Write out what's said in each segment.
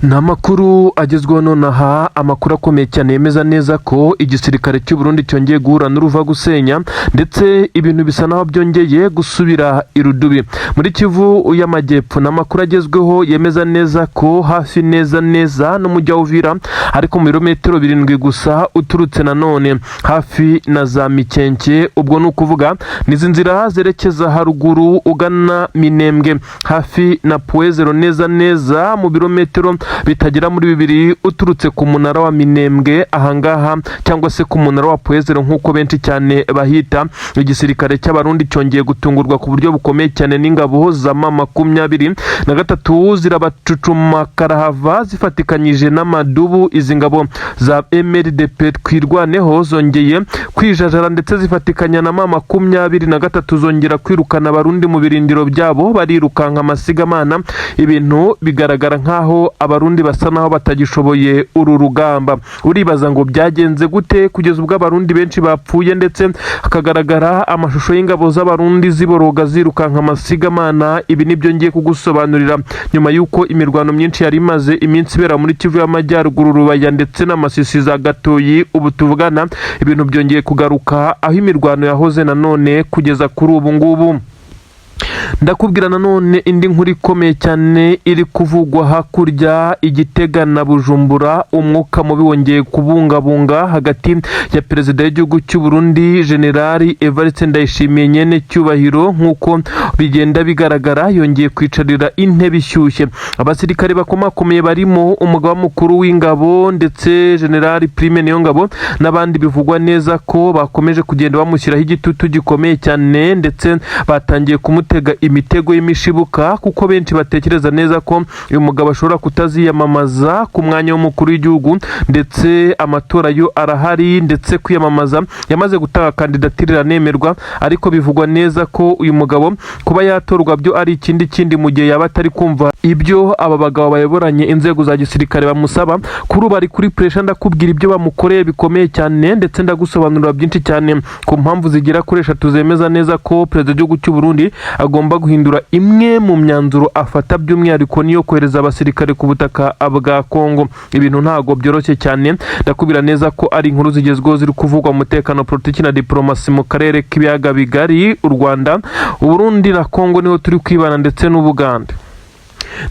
Ni amakuru agezweho nonaha, amakuru akomeye cyane yemeza neza ko igisirikare cy'u Burundi cyongeye guhura n'uruva gusenya, ndetse ibintu bisa naho byongeye gusubira irudubi muri Kivu y'Amajyepfo. Ni amakuru agezweho yemeza neza ko hafi neza n'umujyi wa Uvira, ariko mu birometero 7 gusa uturutse nanone hafi na za Mikenke. Ubwo ni ukuvuga nizi nzira zerekeza haruguru ugana Minembwe hafi na Puezero, neza mu birometero bitagera muri 2 uturutse ku munara wa Minembwe ahangaha, cyangwa se ku munara wa Puezero nk'uko benshi cyane bahita. Igisirikare cy'Abarundi cyongeye gutungurwa ku buryo bukomeye cyane n'ingabo za M23 zirabacucuma karahava zifatikanyije n'amadubu. Izi ngabo za MRDP twirwaneho zongeye kwijajara, ndetse zifatikanya na M23 zongera kwirukana Abarundi mu birindiro byabo, barirukanka amasigamana. Ibintu bigaragara nkaho Abarundi basa naho batagishoboye uru rugamba. Uribaza ngo byagenze gute kugeza ubwo Abarundi benshi bapfuye, ndetse hakagaragara amashusho y'ingabo z'Abarundi ziboroga zirukanka amasigamana. Ibi nibyo ngiye kugusobanurira nyuma y'uko imirwano myinshi yari imaze iminsi ibera muri Kivu y'Amajyaruguru, Rubaya ndetse na Masisi za Gatoyi. Ubu tuvugana ibintu byongeye kugaruka aho imirwano yahoze nanone kugeza kuri ubu ngubu. Ndakubwira nanone indi nkuru ikomeye cyane iri kuvugwa hakurya Igitega na Bujumbura. Umwuka mubi wongeye kubungabunga hagati ya perezida w'igihugu cy'u Burundi Generali Evariste Ndayishimiye nyene cyubahiro, nk'uko bigenda bigaragara yongeye kwicarira intebe ishyushye. Abasirikare bakomakomeye barimo umugaba mukuru w'ingabo ndetse Generali Prime Niyongabo n'abandi bivugwa neza ko bakomeje kugenda bamushyiraho igitutu gikomeye cyane, ndetse batangiye kumutega imitego y'imishibuka, kuko benshi batekereza neza ko uyu mugabo ashobora kutaziyamamaza ku mwanya w'umukuru w'igihugu, ndetse amatora yo arahari, ndetse kwiyamamaza yamaze gutanga kandidatire iranemerwa. Ariko bivugwa neza ko uyu mugabo kuba yatorwa byo ari ikindi mu gihe yaba atari kumva ibyo aba bagabo bayoboranye inzego za gisirikare bamusaba. Kuri ubu ari kuri pressure. Ndakubwira ibyo bamukoreye bikomeye cyane, ndetse ndagusobanurira byinshi cyane ku mpamvu zigera kuri 3 zemeza neza ko perezida w'igihugu cy'u Burundi agomba guhindura imwe mu myanzuro afata, by'umwihariko niyo kohereza abasirikare ku butaka bwa Kongo. Ibintu ntago byoroshye cyane. Ndakubwira neza ko ari inkuru zigezweho ziri kuvugwa umutekano, politiki na diplomasi mu karere k'ibiyaga bigari. U Rwanda, u Burundi na Kongo niho turi kwibana, ndetse n'Ubugande.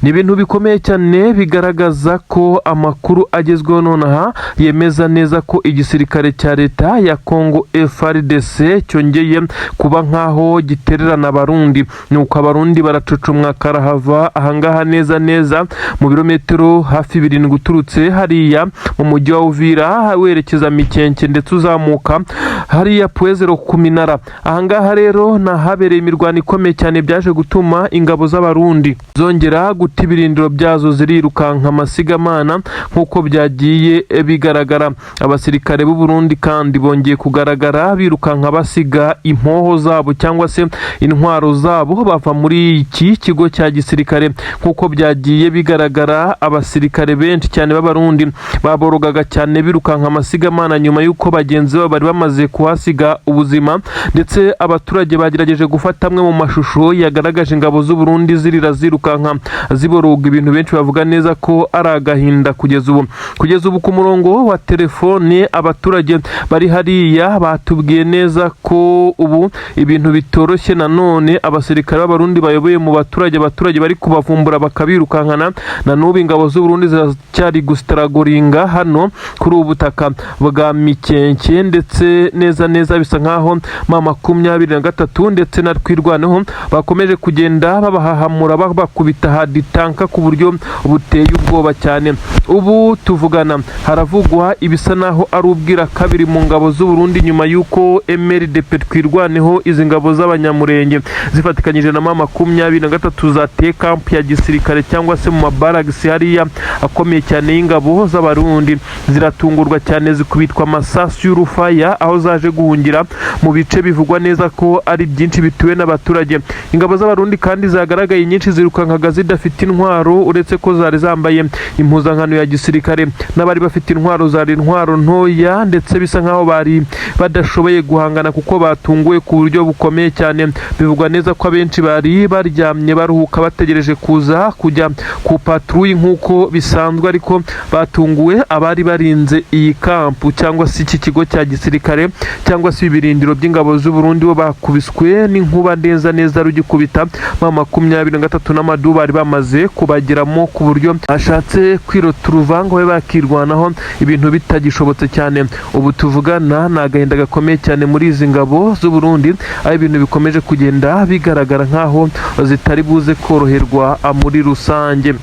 Ni ibintu bikomeye cyane bigaragaza ko amakuru agezweho nonaha yemeza neza ko igisirikare cya leta ya Kongo FARDC cyongeye kuba nkaho gitererana Abarundi. Nuko Abarundi baracucumwa karahava ahangaha neza mu birometero hafi 7 uturutse hariya mu mujyi wa Uvira werekeza Mikenke, ndetse uzamuka hariya Puezero ku minara. Ahangaha rero nahabereye imirwano ikomeye cyane, byaje gutuma ingabo z'Abarundi zongera guta ibirindiro byazo zirirukanka amasigamana nk'uko byagiye bigaragara. Abasirikare b'u Burundi kandi bongeye kugaragara birukanka basiga impoho zabo cyangwa se intwaro zabo bava muri iki kigo cya gisirikare. Nk'uko byagiye bigaragara, abasirikare benshi cyane b'Abarundi baborogaga cyane birukanka amasigamana nyuma y'uko bagenzi babo bari bamaze kuhasiga ubuzima, ndetse abaturage bagerageje gufata amwe mu mashusho yagaragaje ingabo z'u Burundi zirira zirukanka ziboroga. Ibintu benshi bavuga neza ko ari agahinda. Kugeza ubu ku murongo wa telefone abaturage bari hariya batubwiye neza ko ubu ibintu bitoroshye. Nanone abasirikare b'Abarundi bayoboye mu baturage bari kubavumbura bakabirukankana. Na n'ubu ingabo z'u Burundi ziracyari gustaragoringa hano kuri ubu butaka bwa Mikenke, ndetse neza bisa nkaho M23 ndetse na twirwaneho bakomeje kugenda babahahamura bakubita haditanka ku buryo buteye ubwoba cyane. Ubu tuvugana haravugwa ibisa naho ari ubwira kabiri mu ngabo z'u Burundi nyuma y'uko MRDP twirwaneho, izi ngabo z'abanyamurenge zifatikanyije na M23 zateye camp ya gisirikare cyangwa se mu mabaragisi hariya akomeye cyane y'ingabo z'Abarundi. Ziratungurwa cyane zikubitwa amasasu y'urufaya aho zaje guhungira mu bice bivugwa neza ko ari byinshi bituwe n'abaturage. Ingabo z'Abarundi kandi zagaragaye nyinshi zirukankaga zidafite badafite intwaro uretse ko zari zambaye impuzankano ya gisirikare, n'abari bafite intwaro zari intwaro ntoya ndetse bisa nkaho bari badashoboye guhangana kuko batunguwe ku buryo bukomeye cyane. Bivugwa neza ko abenshi bari baryamye baruhuka bategereje kuza kujya ku patrouille nk'uko bisanzwe, ariko batunguwe abari barinze iyi kampu cyangwa se iki kigo cya gisirikare cyangwa se ibirindiro by'ingabo z'u Burundi bo bakubiswe n'inkuba neza rugikubita ma 23 n'amadu bari bamaze kubageramo ku buryo ashatse kwiroturuva ngo babe bakirwanaho ibintu bitagishobotse cyane. Ubu tuvugana ni agahinda gakomeye cyane muri izi ngabo z'u Burundi, aho ibintu bikomeje kugenda bigaragara nkaho zitari buze koroherwa muri rusange.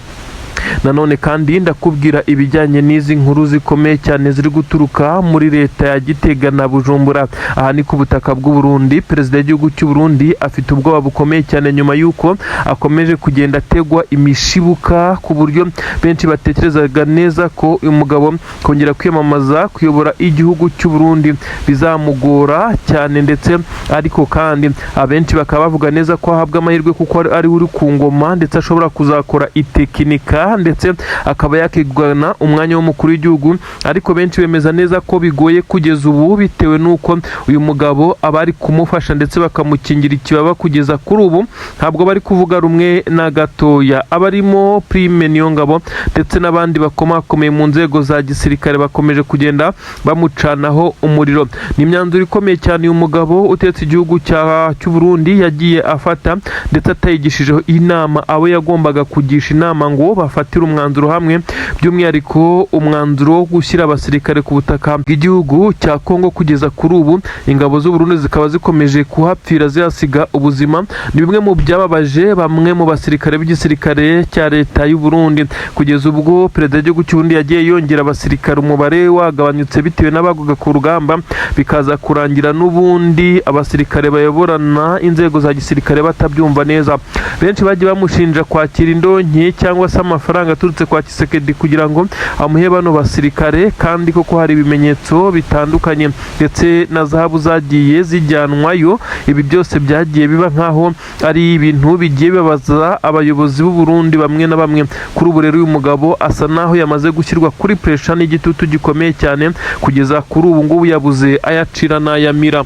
Nanone kandi ndakubwira ibijyanye n'izi nkuru zikomeye cyane ziri guturuka muri leta ya Gitega na Bujumbura. Aha ni ku butaka bw'u Burundi. Perezida w'igihugu cy'u Burundi afite ubwoba bukomeye cyane nyuma y'uko akomeje kugenda ategwa imishibuka ku buryo benshi batekerezaga neza ko uyu mugabo kongera kwiyamamaza kuyobora igihugu cy'u Burundi bizamugora cyane, ndetse ariko kandi abenshi bakaba bavuga neza ko ahabwa amahirwe kuko ari uri ku ngoma ndetse ashobora kuzakora itekinika ndetse akaba yakigwana umwanya w'umukuru w'igihugu, ariko benshi bemeza neza ko bigoye kugeza ubu bitewe n'uko uyu mugabo abari kumufasha ndetse bakamukingira ikibaba kugeza kuri ubu ntabwo bari kuvuga rumwe na gatoya. Abarimo Prime Niyongabo ndetse n'abandi bakomakomeye mu nzego za gisirikare bakomeje kugenda bamucanaho umuriro. Ni imyanzuro ikomeye cyane uyu mugabo utetse igihugu cy'u Burundi yagiye afata ndetse atayigishijeho inama abo yagombaga kugisha inama ngo bafatira umwanzuro hamwe, by'umwihariko umwanzuro wo gushyira abasirikare ku butaka bw'igihugu cya Kongo. Kugeza kuri ubu ingabo z'u Burundi zikaba zikomeje kuhapfira zihasiga ubuzima. Ni bimwe mu byababaje bamwe mu basirikare b'igisirikare cya leta y'u Burundi, kugeza ubwo perezida w'igihugu cy'u Burundi yagiye yongera abasirikare, umubare wagabanyutse bitewe n'abaguga ku rugamba, bikaza kurangira n'ubundi abasirikare bayoborana inzego za gisirikare batabyumva neza. Benshi bagiye bamushinja kwakira indonke cyangwa se amafaranga aturutse kwa Tshisekedi kugira ngo amuhe bano basirikare, kandi koko hari ibimenyetso bitandukanye ndetse na zahabu zagiye zijyanwayo. Ibi byose byagiye biba nkaho ari ibintu bigiye bibabaza abayobozi b'u Burundi bamwe na bamwe. Kuri ubu rero uyu mugabo asa naho yamaze gushyirwa kuri pressure n'igitutu gikomeye cyane, kugeza kuri ubu ngubu yabuze ayacira n'ayamira.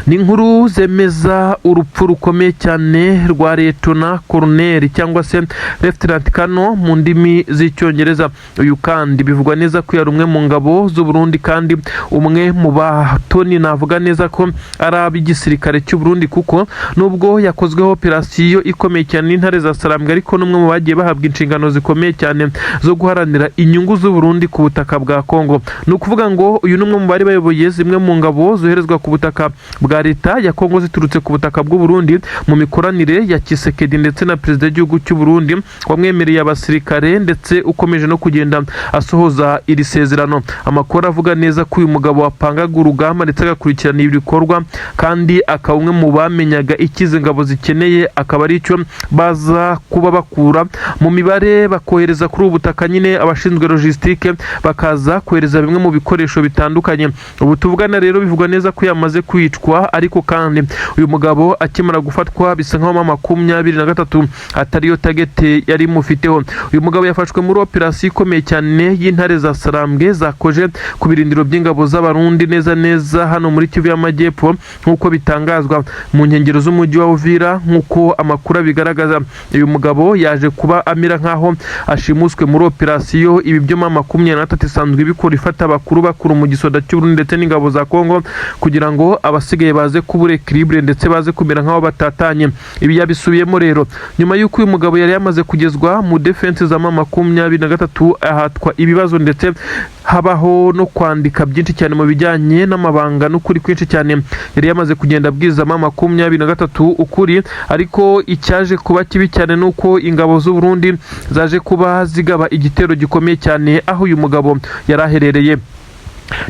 Ni inkuru zemeza urupfu rukomeye cyane rwa Letona Colonel cyangwa se Lieutenant Kano mu ndimi z'icyongereza. Uyu kandi bivugwa neza ko yari umwe mu ngabo z'u Burundi kandi umwe mu batoni navuga neza ko ari ab'igisirikare cy'u Burundi, kuko nubwo yakozweho operasiyo ikomeye cyane n'intare za Sarambwe, ariko n'umwe mu bagiye bahabwa inshingano zikomeye cyane zo guharanira inyungu z'u Burundi ku butaka bwa Kongo. Ni ukuvuga ngo uyu n'umwe mu bari bayoboye zimwe mu ngabo zoherezwa ku butaka bwa leta ya Kongo ziturutse ku butaka bw'u Burundi mu mikoranire ya Tshisekedi ndetse na perezida w'igihugu cy'u Burundi wamwemereye abasirikare ndetse ukomeje no kugenda asohoza iri sezerano. Amakuru avuga neza ko uyu mugabo wapangaga urugamba ndetse agakurikirana ibikorwa, kandi akaba umwe mu bamenyaga ikize ngabo zikeneye, akaba ari cyo baza kuba bakura mu mibare bakohereza kuri ubu butaka, nyine abashinzwe logistique bakaza kohereza bimwe mu bikoresho bitandukanye. Ubu tuvugana rero bivugwa neza ko yamaze kwicwa, ariko kandi uyu mugabo akimara gufatwa bisa nkaho 23 atariyo target yari mufiteho. Uyu mugabo yafashwe muri operasiyo ikomeye cyane y'intare za Sarambwe zakoje ku birindiro by'ingabo z'abarundi neza hano muri Kivu y'Amajyepfo, nk'uko bitangazwa mu nkengero z'umujyi wa Uvira. Nk'uko amakuru bigaragaza, uyu mugabo yaje kuba amira nkaho ashimuswe muri operasiyo. Ibi byo 23 isanzwe bikora ifata bakuru mu gisoda cy'u Burundi ndetse n'ingabo za Kongo, kugira ngo abasigaye baze kubura equilibre ndetse baze kumera nkaho batatanye. Ibi yabisubiyemo rero nyuma y'uko uyu mugabo yari yamaze kugezwa mu defense za 23 ahatwa ibibazo ndetse habaho no kwandika byinshi cyane mu bijyanye n'amabanga n'ukuri kwinshi cyane. Yari yamaze kugenda abwiza 23 ukuri, ariko icyaje kuba kibi cyane nuko ingabo z'u Burundi zaje kuba zigaba igitero gikomeye cyane aho uyu mugabo yaraherereye.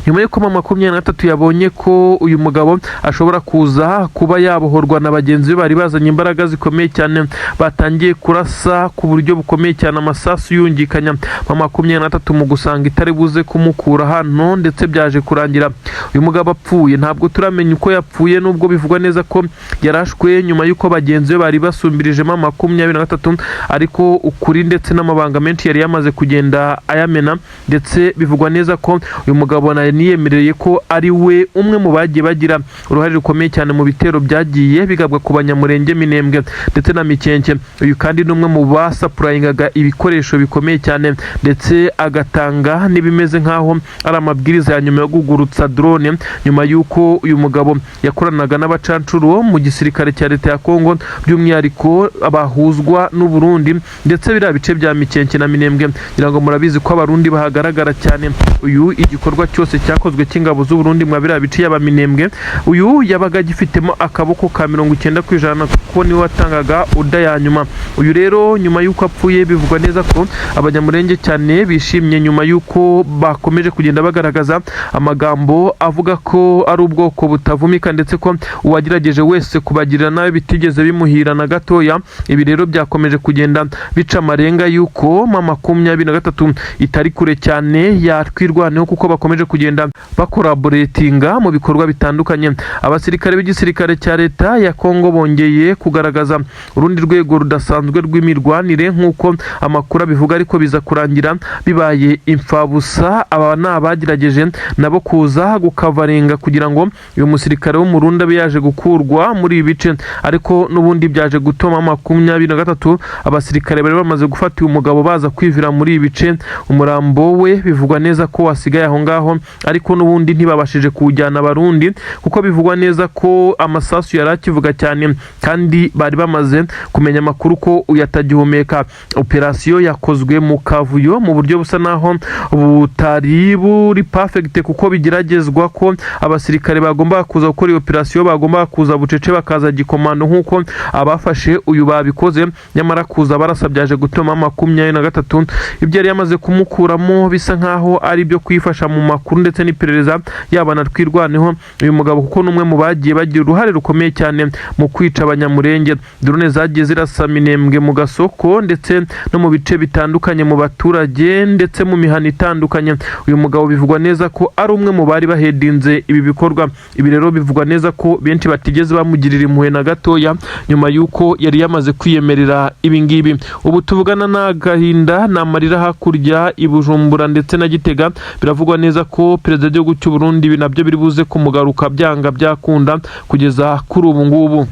nyuma y'uko mama 23 yabonye ko uyu mugabo ashobora kuza kuba yabohorwa na bagenzi be bari bazanye imbaraga zikomeye cyane, batangiye kurasa ku buryo bukomeye cyane, amasasu yungikanya mama 23 mu gusanga itari buze kumukura hano, ndetse byaje kurangira uyu mugabo apfuye. Ntabwo turamenya uko yapfuye, nubwo bivugwa neza ko yarashwe nyuma y'uko bagenzi be bari basumbirije mama 23, ariko ukuri ndetse n'amabanga menshi yari yamaze kugenda ayamena, ndetse bivugwa neza ko uyu mugabo niyemereye ko ari we umwe mu bagiye bagira uruhare rukomeye cyane mu bitero byagiye bigabwa ku Banyamurenge, Minembwe ndetse na Mikenke. Uyu kandi ni umwe mu basapurayingaga ibikoresho bikomeye cyane, ndetse agatanga n'ibimeze nk'aho ari amabwiriza ya nyuma yo kugurutsa drone, nyuma y'uko uyu mugabo yakoranaga n'abacancuro mu gisirikare cya leta ya Kongo, by'umwihariko abahuzwa n'u Burundi, ndetse biriya bice bya Mikenke na Minembwe kugira ngo murabizi ko abarundi bahagaragara cyane. Uyu igikorwa cyose cyakozwe cy'ingabo z'u Burundi mwa biriya bice y'aba Minembwe, uyu yabaga gifitemo akaboko ka 90% kuko niwe watangaga uda ya nyuma. Uyu rero nyuma y'uko apfuye bivugwa neza ko Abanyamurenge cyane bishimye, nyuma y'uko bakomeje kugenda bagaragaza amagambo avuga ko ari ubwoko butavumika, ndetse ko uwagerageje wese kubagirira nabi bitigeze bimuhira na gatoya. Ibi rero byakomeje kugenda bica amarenga y'uko mama 23 itari kure cyane yatwirwaneho, kuko bakomeje kugenda bakoraboratinga mu bikorwa bitandukanye. Abasirikare b'igisirikare cya leta ya Kongo bongeye kugaragaza urundi rwego rudasanzwe rw'imirwanire nk'uko amakuru abivuga, ariko biza kurangira bibaye imfabusa. Aba ni abagerageje nabo kuza gukavarenga kugira ngo uyu musirikare wo mu Burundi abe yaje gukurwa muri ibi bice, ariko n'ubundi byaje gutuma 23 abasirikare bari bamaze gufata uyu mugabo baza kwivira muri ibi bice. Umurambo we bivugwa neza ko wasigaye aho ngaho, ariko n'ubundi ntibabashije kuwujyana Abarundi, kuko bivugwa neza ko amasasu yari akivuga cyane, kandi bari bamaze kumenya amakuru ko uyatagihumeka. Operasiyo yakozwe mu kavuyo mu buryo busa naho butari buri perfect, kuko bigeragezwa ko abasirikare bagomba kuza gukora iyo operasiyo bagomba kuza bucece bakaza gikomando nk'uko abafashe uyu babikoze, nyamara kuza barasabyaje gutuma 23 ibyo yari yamaze kumukuramo bisa nkaho ari byo kwifasha mu makuru ndetse n'iperereza yabana twirwaneho uyu mugabo, kuko numwe mu bagiye bagira uruhare rukomeye cyane mu kwica Abanyamurenge. Drone zagiye zirasa Minembwe mu gasoko, ndetse no mu bice bitandukanye mu baturage, ndetse mu mihana itandukanye. Uyu mugabo bivugwa neza ko ari umwe mu bari bahedinze ibi bikorwa. Ibi rero bivugwa neza ko benshi batigeze bamugirira impuhwe na gatoya, nyuma y'uko yari yamaze kwiyemerera ibi ngibi. Ubu tuvugana n'agahinda n'amarira hakurya i Bujumbura ndetse na Gitega, biravugwa neza ko perezida w'igihugu cy'u Burundi ibi nabyo biri buze kumugaruka byanga byakunda kugeza kuri ubu ngubu.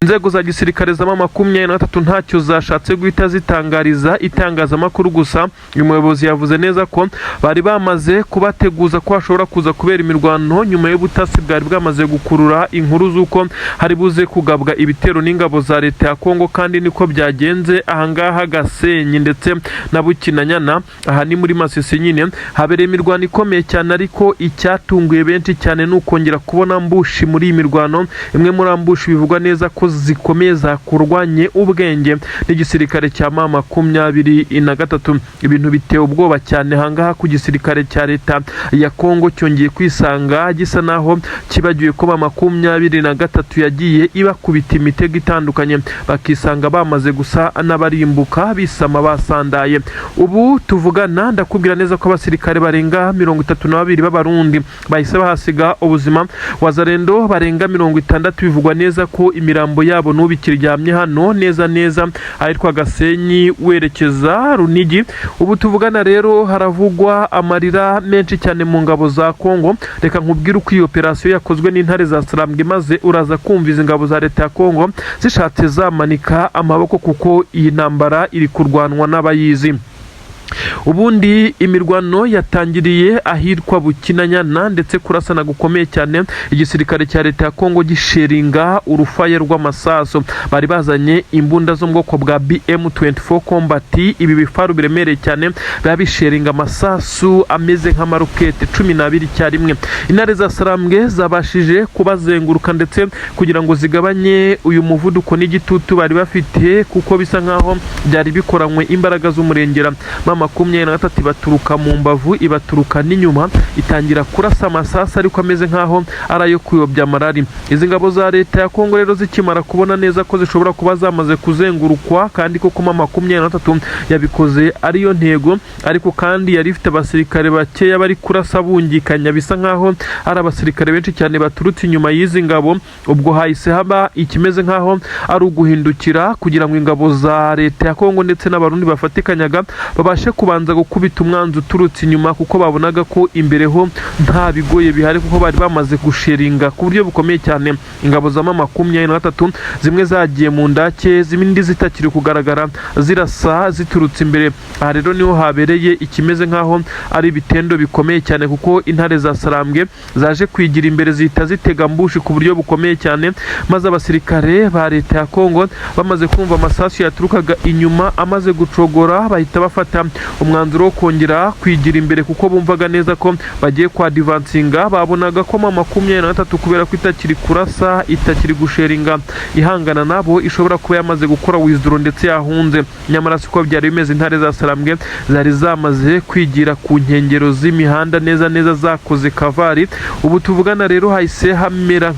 Inzego za gisirikare za mama 23 ntacyo zashatse guhita zitangariza itangazamakuru, gusa uyu muyobozi yavuze neza ko bari bamaze kubateguza ko hashobora kuza kubera imirwano nyuma y'ubutasi bwari bwamaze gukurura inkuru z'uko hari buze kugabwa ibitero n'ingabo za leta ya Kongo, kandi niko byagenze ahangaha Gasenyi ndetse na Bukinanyana. Aha ni muri Masisi nyine habereye imirwano ikomeye cyane, ariko icyatunguye benshi cyane n'ukongera kubona mbushi muri iyi mirwano. Imwe muri ambushi bivugwa neza ko zikomeye zakurwanye ubwenge n'igisirikare cya mama 23. Ibintu biteye ubwoba cyane hangaha ku gisirikare cya leta ya Kongo, cyongeye kwisanga gisa naho kibagiwe ko mama 23 yagiye ibakubita imitego itandukanye, bakisanga bamaze gusa n'abarimbuka bisama basandaye. Ubu tuvugana ndakubwira neza ko abasirikare barenga 32 b'Abarundi bahise bahasiga ubuzima, wazarendo barenga 60. Bivugwa neza ko imirambo yabo nubikiryamye hano neza ahitwa Gasenyi werekeza Runigi. Ubu tuvugana rero haravugwa amarira menshi cyane mu ngabo za Kongo. Reka nkubwire uko iyo operasiyo yakozwe n'intare za Sarambwe, maze uraza kumviza ingabo za leta ya Kongo zishatse zamanika amaboko, kuko iyi ntambara iri kurwanwa n'abayizi. Ubundi imirwano yatangiriye ahitwa Bukinanyana, ndetse kurasana gukomeye cyane, igisirikare cya leta ya Kongo gisheringa urufaye rw'amasaso. Bari bazanye imbunda zo mu bwoko bwa BM24 Combat, ibi bifaru biremereye cyane, babisheringa amasasu ameze nk'amarokete 12 cyarimwe. Intare za Sarambwe zabashije kubazenguruka ndetse kugira ngo zigabanye uyu muvuduko n'igitutu bari bafite, kuko bisa nkaho byari bikoranywe imbaraga z'umurengera. Mama M23 ibaturuka mu mbavu, ibaturuka n'inyuma, itangira kurasa amasasu ariko ameze nkaho ari ayo kuyobya marari. Izi ngabo za leta ya Kongo rero zikimara kubona neza ko zishobora kuba zamaze kuzengurukwa kandi ko M23 yabikoze ariyo ntego, ariko kandi yari ifite abasirikare bakeya bari kurasa bungikanya, bisa nkaho ari abasirikare benshi cyane baturutse inyuma y'izi ngabo. Ubwo hahise haba ikimeze nkaho ari uguhindukira kugira ngo ingabo za leta ya Kongo ndetse n'abarundi bafatikanyaga babashe kubanza gukubita umwanzi uturutse inyuma, kuko babonaga ko imbere ho nta bigoye bihari, kuko bari bamaze gusheringa ku buryo bukomeye cyane. Ingabo za M23 zimwe zagiye mu ndake, zibindi zitakiri kugaragara zirasa ziturutse imbere. Aha rero niho habereye ikimeze nkaho ari ibitendo bikomeye cyane, kuko intare za Sarambwe zaje kwigira imbere zihita zitega mbushi ku buryo bukomeye cyane, maze abasirikare ba leta ya Kongo bamaze kumva amasasu yaturukaga inyuma amaze gucogora, bahita bafata umwanzuro wo kongera kwigira imbere, kuko bumvaga neza ko bagiye kwa divansinga. Babonaga ko M23 kubera ko itakiri kurasa, itakiri gusheringa ihangana nabo, ishobora kuba yamaze gukora withdraw ndetse yahunze. Nyamara siko byari bimeze. Intare za Sarambwe zari zamaze kwigira ku nkengero z'imihanda neza zakoze kavari. Ubu tuvugana rero hahise hamera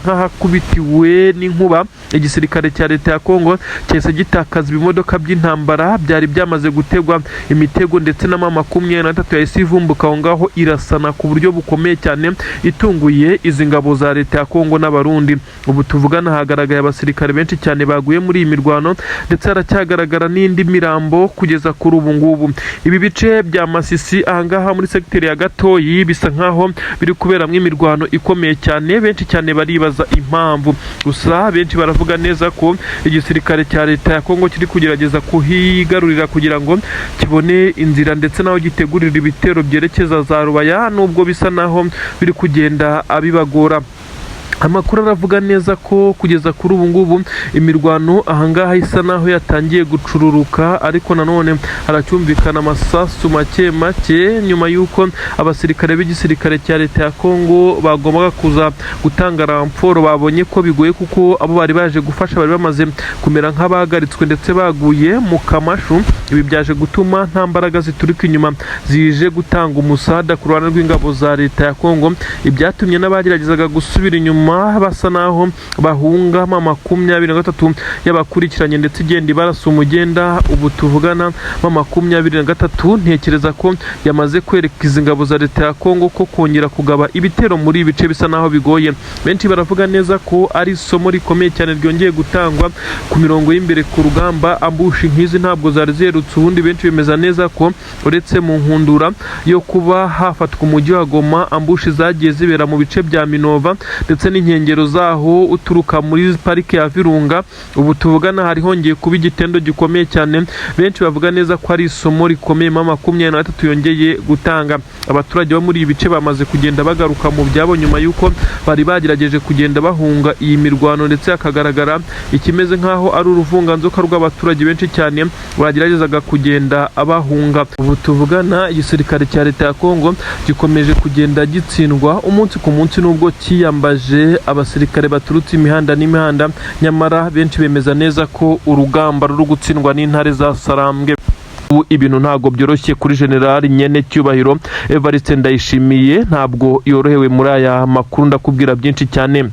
nk'ahakubitiwe n'inkuba. Igisirikare cya leta ya Kongo cyese gitakaza ibimodoka by'intambara byari byamaze gutegwa imitego, ndetse na M23 yahise ivumbuka aho ngaho irasana ku buryo bukomeye cyane, itunguye izi ngabo za leta ya Kongo n'abarundi. Ubu tuvugana hagaragaye abasirikare benshi cyane baguye muri iyi mirwano, ndetse haracyagaragara n'indi mirambo kugeza kuri ubu ngubu. Ibi bice bya Masisi ahangaha muri sekiteri ya Gatoyi bisa nkaho biri kuberamo imirwano ikomeye cyane. Benshi cyane baribaza impamvu, gusa benshi baravuga neza ko igisirikare cya leta ya Kongo kiri kugerageza kuhigarurira kugira ngo kibone inzira ndetse naho gitegurira ibitero byerekeza za Rubaya, nubwo bisa naho biri kugenda abibagora. Amakuru aravuga neza ko kugeza kuri ubu ngubu imirwano ahangaha isa naho yatangiye gucururuka, ariko nanone haracyumvikana amasasu make nyuma y'uko abasirikare b'igisirikare cya leta ya Kongo bagombaga kuza gutanga ramforo. Babonye ko bigoye, kuko abo bari baje gufasha bari bamaze kumera nk'abahagaritswe ndetse baguye mu kamashu. Ibi byaje gutuma nta mbaraga ziturika inyuma zije gutanga umusada ku ruhande rw'ingabo za leta ya Kongo. Ibyatumye n'abageragezaga gusubira inyuma basa naho bahunga M23 yabakurikiranye ndetse igenda ibarasa umugenda. Ubu tuvugana M23 ntekereza ko yamaze kwereka izi ngabo za leta ya Kongo ko kongera kugaba ibitero muri ibice bisa naho bigoye. Benshi baravuga neza ko ari isomo rikomeye cyane ryongeye gutangwa ku mirongo y'imbere ku rugamba. Ambushi nk'izi ntabwo zari zerutse ubundi. Benshi bemeza neza ko uretse mu nkundura yo kuba hafatwa umujyi wa Goma, ambushi zagiye zibera mu bice bya Minova ndetse n'inkengero zaho uturuka muri parike ya Virunga. Ubu tuvugana hari hongeye kuba igitendo gikomeye cyane. Benshi bavuga neza ko ari isomo rikomeye M23 yongeye gutanga. Abaturage bo muri ibi bice bamaze kugenda bagaruka mu byabo nyuma y'uko bari bagerageje kugenda bahunga iyi mirwano, ndetse hakagaragara ikimeze nkaho ari uruvunganzoka rw'abaturage benshi cyane bageragezaga kugenda abahunga. Ubu tuvugana igisirikare cya leta ya Kongo gikomeje kugenda gitsindwa umunsi ku munsi, nubwo kiyambaje abasirikare baturutse imihanda n'imihanda. Nyamara benshi bemeza neza ko urugamba ruri gutsindwa n'intare za Sarambwe. Ibintu ntago byoroshye kuri General Nyene Cyubahiro Evariste Ndayishimiye, ntabwo yorohewe muri aya makuru. Ndakubwira byinshi cyane.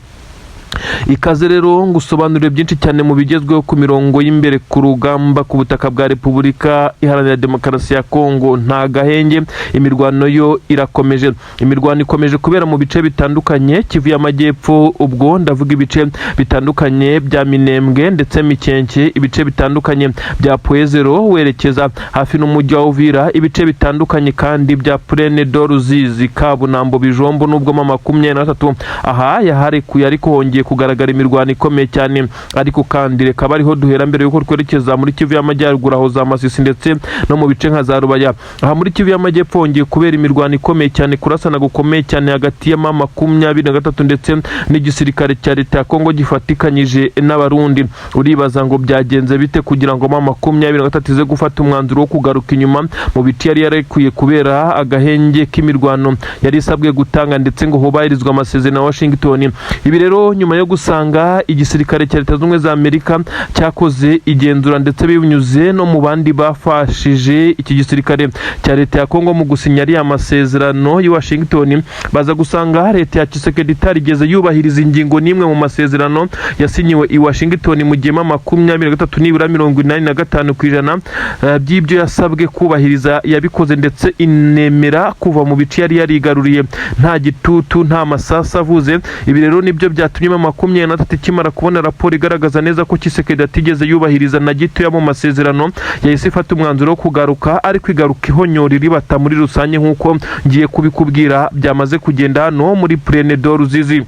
Ikaze rero ngusobanurire byinshi cyane mu bigezweho ku mirongo y'imbere ku rugamba ku butaka bwa Repubulika Iharanira Demokarasi ya Kongo. Nta gahenge, imirwano yo irakomeje. Imirwano ikomeje kubera mu bice bitandukanye Kivu y'Amajyepfo. Ubwo ndavuga ibice bitandukanye bya Minembwe ndetse Mikenke, ibice bitandukanye bya Poezero werekeza hafi n'umujyi wa Uvira, ibice bitandukanye kandi bya Plaine d'Ruzizi, Kabunambo, Bijombo. Nubwo M23 aha yaharekuye, ariko hongeye kugaragara imirwano ikomeye cyane. Ariko kandi reka bariho duhera mbere yuko twerekeza muri Kivu y'Amajyaruguru aho za Masisi ndetse no mu bice nka za Rubaya. Aha muri Kivu y'Amajyepfo hongeye kubera imirwano ikomeye cyane, kurasana gukomeye cyane hagati ya M23 ndetse n'igisirikare cya leta ya Kongo gifatikanyije n'abarundi. Uribaza ngo byagenze bite kugira ngo M23 ize gufata umwanzuro wo kugaruka inyuma mu bice yari yarekuye kubera agahenge k'imirwano yari isabwe gutanga, ndetse ngo hubahirizwa amasezerano ya Washington. Ibi rero nyuma yo gusanga igisirikare cya Leta Zunze Ubumwe za Amerika cyakoze igenzura ndetse binyuze no mu bandi bafashije iki gisirikare cya Leta ya Kongo mu gusinya ari amasezerano i Washington, baza gusanga Leta ya Tshisekedi itarigeze yubahiriza ingingo n'imwe mu masezerano yasinyiwe i Washington mu gihe 23 nibura 85% by'ibyo yasabwe kubahiriza yabikoze ndetse inemera kuva mu bice yari yarigaruriye nta gitutu nta masasa avuze. Ibi rero nibyo byatumye 23 kimara kubona raporo igaragaza neza ko Tshisekedi atigeze yubahiriza na gito mu masezerano, yahise ifata umwanzuro wo kugaruka, ariko igaruka ihonyora iribata muri rusange nk'uko ngiye kubikubwira byamaze kugenda hano muri Plaine de Ruzizi.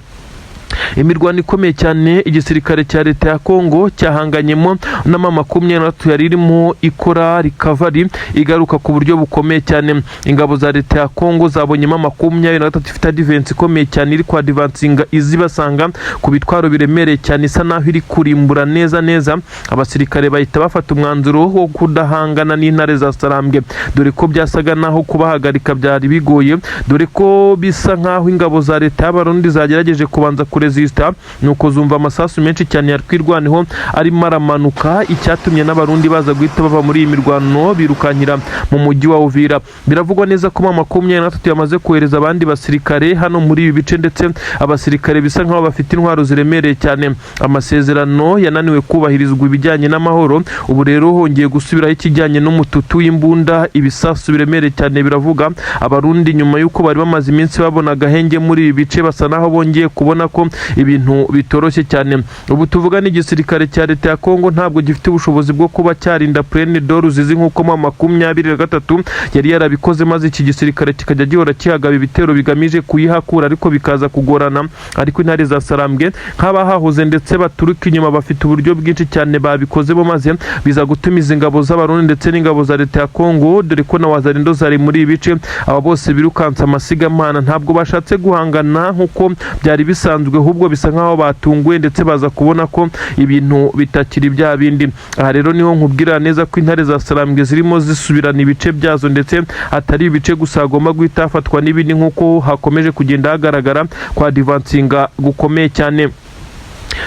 Imirwano ikomeye cyane igisirikare cya Leta ya Kongo cyahanganyemo na 23 yari irimo ikora recovery igaruka ku buryo bukomeye cyane. Ingabo za Leta ya Kongo zabonyemo 23 ifite defense ikomeye cyane iri kwa advancinga izibasanga ku bitwaro biremereye cyane, isa naho iri kurimbura neza. Abasirikare bahita bafata umwanzuro wo kudahangana n'intare za Sarambwe, dore ko byasaga naho kubahagarika byari bigoye, dore ko bisa nkaho ingabo za Leta y'Abarundi zagerageje kubanza resista, nuko zumva amasasu menshi cyane yarwirwaneho arimo aramanuka, icyatumye n'Abarundi baza guhita bava muri iyi mirwano birukankira mu mujyi wa Uvira. Biravugwa neza ko 23 yamaze kohereza abandi basirikare hano muri ibi bice, ndetse abasirikare bisa nkaho bafite intwaro ziremereye cyane. Amasezerano yananiwe kubahirizwa ibijyanye n'amahoro, ubu rero hongeye gusubiraho ikijyanye n'umututu w'imbunda, ibisasu biremereye cyane. Biravuga Abarundi nyuma yuko bari bamaze iminsi babona agahenge muri ibi bice, basa naho bongeye kubona ko ibintu bitoroshye cyane. Ubu tuvuga n'igisirikare cya Leta ya Kongo ntabwo gifite ubushobozi bwo kuba cyarinda Plaine de Ruzizi nk'uko 23 yari yarabikoze, maze iki gisirikare kikajya gihora kihagaba ibitero bigamije kuyihakura, ariko bikaza kugorana. Ariko intare za Sarambwe nk'abahahoze ndetse baturuka inyuma bafite uburyo bwinshi cyane babikozemo, maze biza gutumiza ingabo z'Abarundi ndetse n'ingabo za Leta ya Kongo, dore ko na wazarindo zari muri ibice. Aba bose birukansa amasigamana, ntabwo bashatse guhangana nk'uko byari bisanzwe, ahubwo bisa nkaho batunguwe ndetse baza kubona ko ibintu bitakiri bya bindi. Aha rero niho nkubwira neza ko intare za Sarambwe zirimo zisubirana ibice byazo, ndetse atari ibice gusa agomba guhita hafatwa n'ibindi nk'uko hakomeje kugenda hagaragara kwa advancinga gukomeye cyane.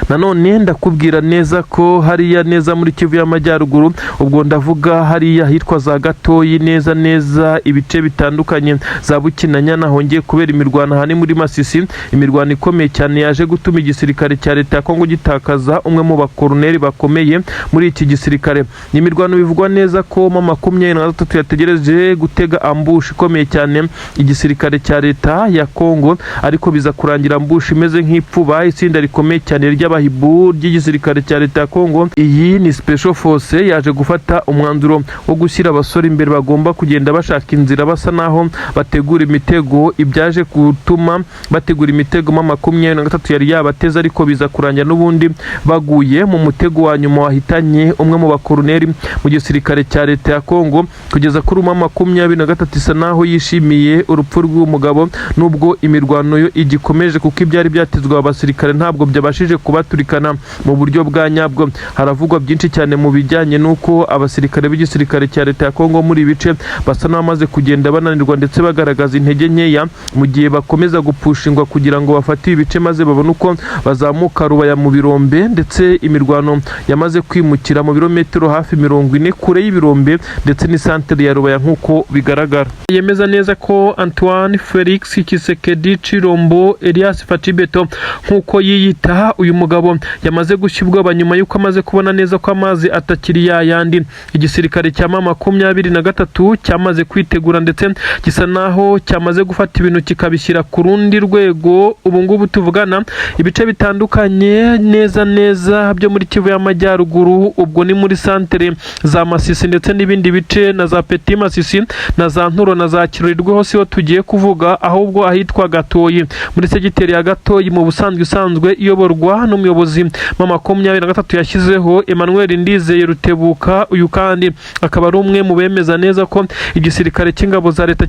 Nanone ndakubwira neza ko hariya neza muri Kivu y'Amajyaruguru, ubwo ndavuga hariya hitwa za Gatoyi neza ibice bitandukanye za Bukinanyana, hongeye kubera imirwano hani muri Masisi. Imirwano ikomeye cyane yaje gutuma igisirikare cya Leta ya Kongo gitakaza umwe mu bakoloneli bakomeye muri iki gisirikare. Ni imirwano bivugwa neza ko 23 yategereje gutega ambush ikomeye cyane igisirikare cya Leta ya Kongo, ariko biza kurangira ambush imeze nk'ipfuba. Itsinda rikomeye cyane ry'abahibu ry'igisirikare cya Leta ya Kongo, iyi ni Special Force, yaje gufata umwanzuro wo gushyira abasore imbere bagomba kugenda bashaka inzira, basa naho bategura imitego. Ibyaje gutuma bategura imitego 23 yari yabateza, ariko biza kurangira n'ubundi baguye mu mutego wa nyuma wahitanye umwe mu bakoloneli mu gisirikare cya Leta ya Kongo. Kugeza kuri 23 isa naho yishimiye urupfu rw'umugabo, nubwo imirwano yo igikomeje, kuko ibyari byatezwe abasirikare ntabwo byabashije kubaturikana mu buryo bwa nyabwo. Haravugwa byinshi cyane mu bijyanye n'uko abasirikare b'igisirikare cya Leta ya Kongo muri bice basa n'abamaze kugenda bananirwa ndetse bagaragaza intege nkeya, mu gihe bakomeza gupushingwa kugira ngo bafate ibice maze babone uko bazamuka Rubaya mu Birombe, ndetse imirwano yamaze kwimukira mu birometero hafi 40 kure y'Ibirombe ndetse ni centre ya Rubaya nk'uko bigaragara. Yemeza neza ko Antoine Felix Tshisekedi Chilombo Elias Fatibeto nk'uko yiyita uyu mugabo yamaze gushyibwa nyuma yuko amaze kubona neza ko amazi atakiri yayandi. Igisirikare cya 23 cyamaze kwitegura ndetse gisa naho cyamaze gufata ibintu kikabishyira ku rundi rwego. Ubu ngubu tuvugana ibice bitandukanye neza byo muri Kivu y'Amajyaruguru, ubwo ni muri centre za Masisi ndetse n'ibindi bice na za Petit Masisi na za Nturo na za Kirurirwe, hose ho tugiye kuvuga, ahubwo ahitwa Gatoyi muri segiteri ya Gatoyi mu busanzwe iyoborwa n'umuyobozi 23 yashyizeho Emmanuel Ndizeye Rutebuka. Uyu kandi akaba ari umwe mu bemeza neza ko igisirikare cy'ingabo za Leta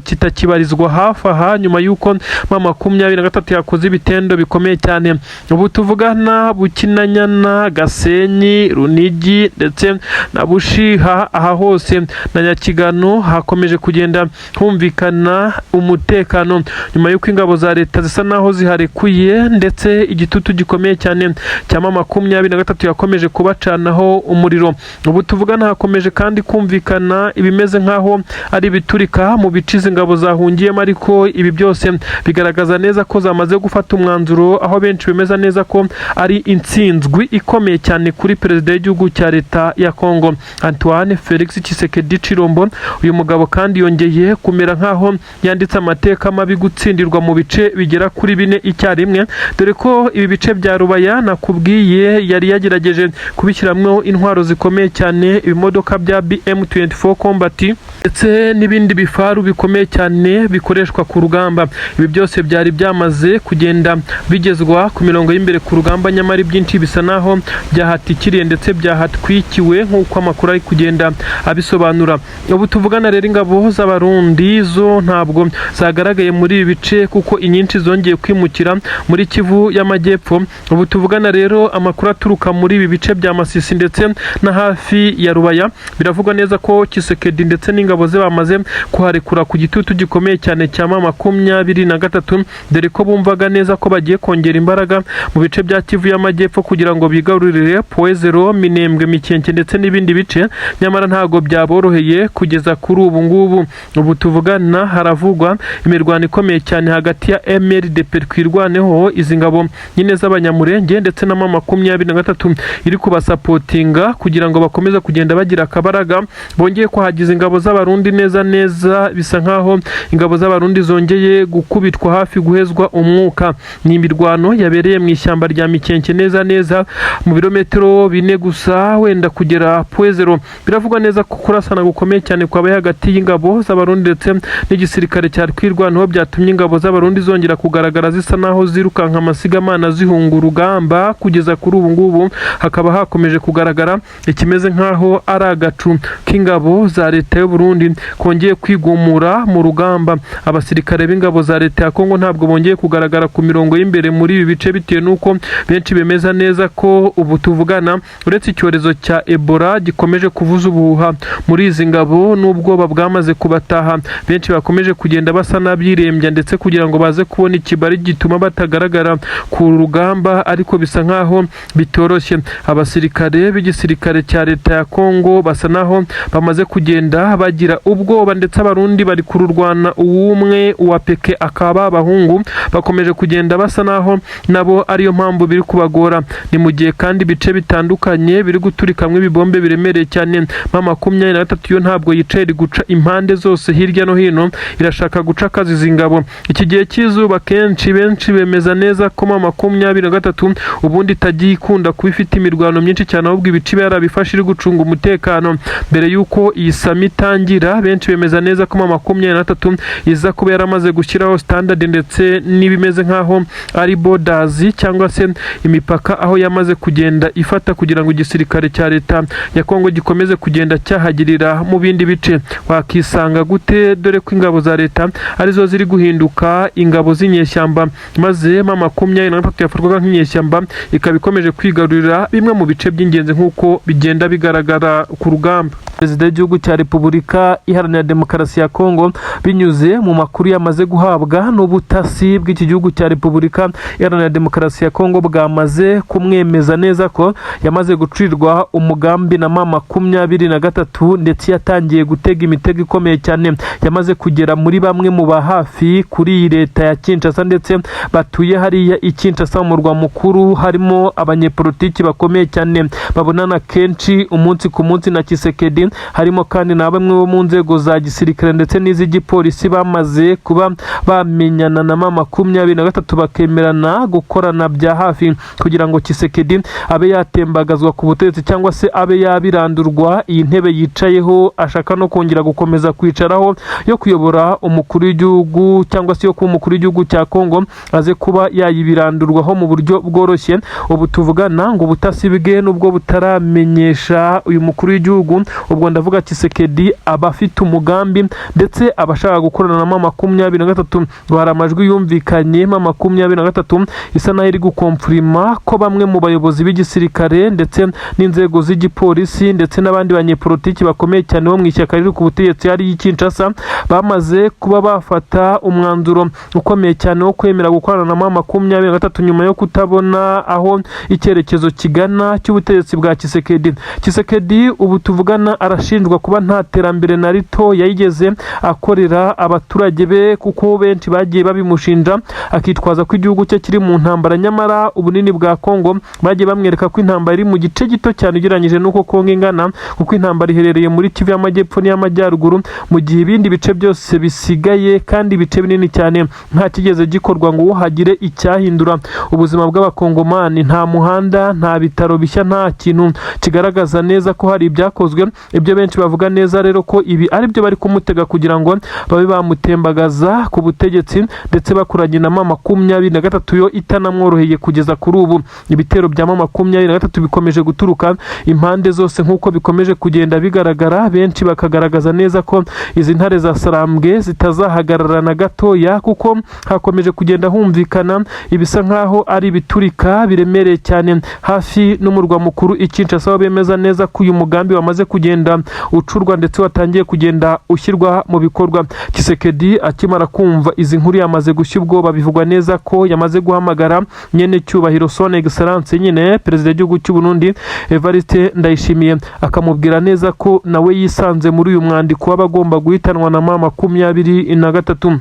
kitakibarizwa hafi aha, nyuma yuko 23 yakoze ibitendo bikomeye cyane. Ubu tuvugana Bukinanyana, Gasenyi, Runigi ndetse na Bushiha, aha hose na Nyakigano hakomeje kugenda humvikana umutekano, nyuma yuko ingabo za Leta zisa naho ziharekuye ndetse igitutu gikomeye cyane cya M23 yakomeje kubacanaho umuriro. Ubu tuvugana hakomeje kandi kumvikana ibimeze nkaho ari biturika mu bicize ingabo zahungiyemo, ariko ibi byose bigaragaza neza ko zamaze gufata umwanzuro, aho benshi bemeza neza ko ari intsinzwi ikomeye cyane kuri perezida w'igihugu cya leta ya Kongo Antoine Felix Tshisekedi Chilombo. Uyu mugabo kandi yongeye kumera nkaho yanditse amateka mabi gutsindirwa mu bice bigera kuri 4 icyarimwe, dore ko ibi bice bya Rubaya nakubwiye yari yagerageje kubishyiramwo intwaro zikomeye cyane, ibimodoka bya BM24 Combat ndetse n'ibindi bifaru bikomeye cyane bikoreshwa ku rugamba. Ibi byose byari byamaze kugenda bigezwa ku mirongo y'imbere ku rugamba, nyamara byinshi bisa naho byahatikiriye ndetse byahatwikiwe nk'uko amakuru ari kugenda abisobanura. Ubu tuvugana rero ingabo z'abarundi zo ntabwo zagaragaye muri ibi bice, kuko inyinshi zongeye kwimukira muri Kivu y'Amajyepfo. Ubu tuvugana rero amakuru aturuka muri ibi bice bya Masisi ndetse na hafi ya Rubaya, biravugwa neza ko Tshisekedi ndetse n'ingabo ze bamaze kuharekura ku gitutu gikomeye cyane cya M23, dore ko bumvaga neza ko bagiye kongera imbaraga mu bice bya Kivu y'Amajyepfo kugira ngo bigarurire Poezero, Minembwe, Mikenke ndetse n'ibindi bice, nyamara ntago byaboroheye kugeza kuri ubu ngubu. Ubu tuvugana haravugwa imirwano ikomeye cyane hagati ya MLDP kwirwaneho izi ngabo nyine z'abanyamurenge ndetse na M23 iri kubasapotinga kugira ngo bakomeze kugenda bagira akabaraga. Bongeye kuhagiza ingabo z'abarundi neza, bisa nkaho ingabo z'abarundi zongeye gukubitwa hafi guhezwa umwuka. Ni imirwano yabereye mu ishyamba rya Mikenke neza mu birometero 4 gusa wenda kugera Poezero. Biravugwa neza ko kurasana gukomeye cyane kwabaye hagati y'ingabo z'abarundi ndetse n'igisirikare cya kwirwanaho byatumye ingabo z'abarundi zongera kugaragara zisa naho zirukanka amasigamana zihunga urugamba. Kugeza kuri ubu ngubu hakaba hakomeje kugaragara ikimeze nkaho ari agacu k'ingabo za leta y'u Burundi kongeye kwigumura mu rugamba. Abasirikare b'ingabo za leta ya Kongo ntabwo bongeye kugaragara ku mirongo y'imbere muri ibi bice, bitewe nuko benshi bemeza neza ko ubu tuvugana uretse icyorezo cya Ebola gikomeje kuvuza ubuhuha muri izi ngabo, n'ubwoba bwamaze kubataha. Benshi bakomeje kugenda basa n'abirembya ndetse kugira ngo baze kubona ikibari gituma batagaragara ku rugamba, ariko bisa nkaho bitoroshye. Abasirikare b'igisirikare cya leta ya Kongo basa naho bamaze kugenda bagira ubwoba, ndetse abarundi bari kururwana uwumwe wa peke akaba abahungu bakomeje kugenda basa naho nabo ariyo mpamvu biri kubagora. Ni mu gihe kandi bice bitandukanye biri guturikamwe ibibombe biremereye cyane. M23 yo ntabwo yicaye iri guca impande zose hirya no hino, irashaka guca akazi zingabo. Iki gihe cy'izuba kenshi benshi bemeza neza ko M23 ubundi itagiye ikunda kuba ifite imirwano myinshi cyane, ahubwo ibice yarabifashe iri gucunga umutekano mbere yuko iyi sami itangira. Benshi bemeza neza ko M23 iza kuba yaramaze gushyiraho standard ndetse n'ibimeze nkaho ari borders cyangwa se imipaka, aho yamaze kugenda ifata kugira ngo igisirikare cya leta ya Kongo gikomeze kugenda cyahagirira mu bindi bice. Wakisanga gute dore ko ingabo za leta arizo ziri guhinduka ingabo z'inyeshyamba, maze M23 yafatwaga nk'inyeshyamba ikaba ikomeje kwigarurira bimwe mu bice by'ingenzi nk'uko bigenda bigaragara ku rugamba. Perezida w'igihugu cya Repubulika Iharanira Demokarasi ya Kongo binyuze mu makuru yamaze guhabwa n'ubutasi bw'iki gihugu cya Repubulika Iharanira Demokarasi ya Kongo bwamaze kumwemeza neza ko yamaze gucirirwa umugambi na M23 ndetse yatangiye gutega imitego ikomeye cyane. Yamaze kugera muri bamwe mu bahafi kuri iyi leta ya Kinshasa ndetse batuye hariya i Kinshasa mu murwa mukuru, harimo abanyepolitiki bakomeye cyane babonana kenshi umunsi ku munsi na Tshisekedi, harimo kandi na bamwe bo mu nzego za gisirikare ndetse n'iz'igipolisi bamaze kuba bamenyana na M23 bakemerana gukorana bya hafi kugira ngo Tshisekedi abe yatembagazwa ku butegetsi cyangwa se abe yabirandurwa iyi ntebe yicayeho ashaka no kongera gukomeza kwicaraho yo kuyobora umukuru w'igihugu cyangwa se yo kuba umukuru w'igihugu cya Kongo, aze kuba yayibirandurwaho mu buryo bworoshye. Ubu tuvugana ngo ubutasi bwe nubwo butaramenyesha uyu mukuru w'igihugu, ubwo ndavuga Tshisekedi aba afite umugambi ndetse abashaka gukorana na M23. ngo hari amajwi yumvikanye M23 isa naho iri gukomfirima ko bamwe mu bayobozi b'igisirikare ndetse n'inzego z'igipolisi ndetse n'abandi banyepolitiki bakomeye cyane bo mu ishyaka riri ku butegetsi hari y'Kinshasa bamaze kuba bafata umwanzuro ukomeye cyane wo kwemera gukorana na M23 nyuma yo kutabona aho icyerekezo kigana cy'ubutegetsi bwa Tshisekedi ubu tuvugana arashinjwa kuba nta terambere na rito yayigeze akorera abaturage be, kuko benshi bagiye babimushinja akitwaza ko igihugu cye kiri mu ntambara, nyamara ubunini bwa Kongo bagiye bamwereka ko intambara iri mu gice gito cyane ugereranyije n'uko Kongo ingana, kuko intambara iherereye muri Kivu y'Amajyepfo n'iy'Amajyaruguru, mu gihe ibindi bice byose bisigaye kandi ibice binini cyane nta kigeze gikorwa ngo hagire icyahindura ubuzima bw'abakongomani. Nta muhanda, nta bitaro bishya, nta kintu kigaragaza neza ko hari ibyakozwe. Ibyo benshi bavuga neza rero ko ibi ari byo bari kumutega kugira ngo babe bamutembagaza ku butegetsi, ndetse bakuranye na M23 yo itanamworoheye kugeza kuri ubu. Ibitero bya M23 bikomeje guturuka impande zose nk'uko bikomeje kugenda bigaragara, benshi bakagaragaza neza ko izi ntare za Sarambwe zitazahagarara na gatoya, kuko hakomeje kugenda humvikana ibisa nkaho ari biturika biremereye cyane hafi n'umurwa mukuru Kinshasa. Bemeza neza ko uyu mugambi wamaze kugenda ucurwa ndetse watangiye kugenda ushyirwa mu bikorwa. Tshisekedi akimara kumva izi nkuru yamaze gushya ubwoba, bivugwa neza ko yamaze guhamagara nyene cyubahiro Son Excellence nyine perezida w'igihugu cy'u Burundi Evariste Ndayishimiye, akamubwira neza ko nawe yisanze muri uyu mwandiko w'abagomba guhitanwa na M23.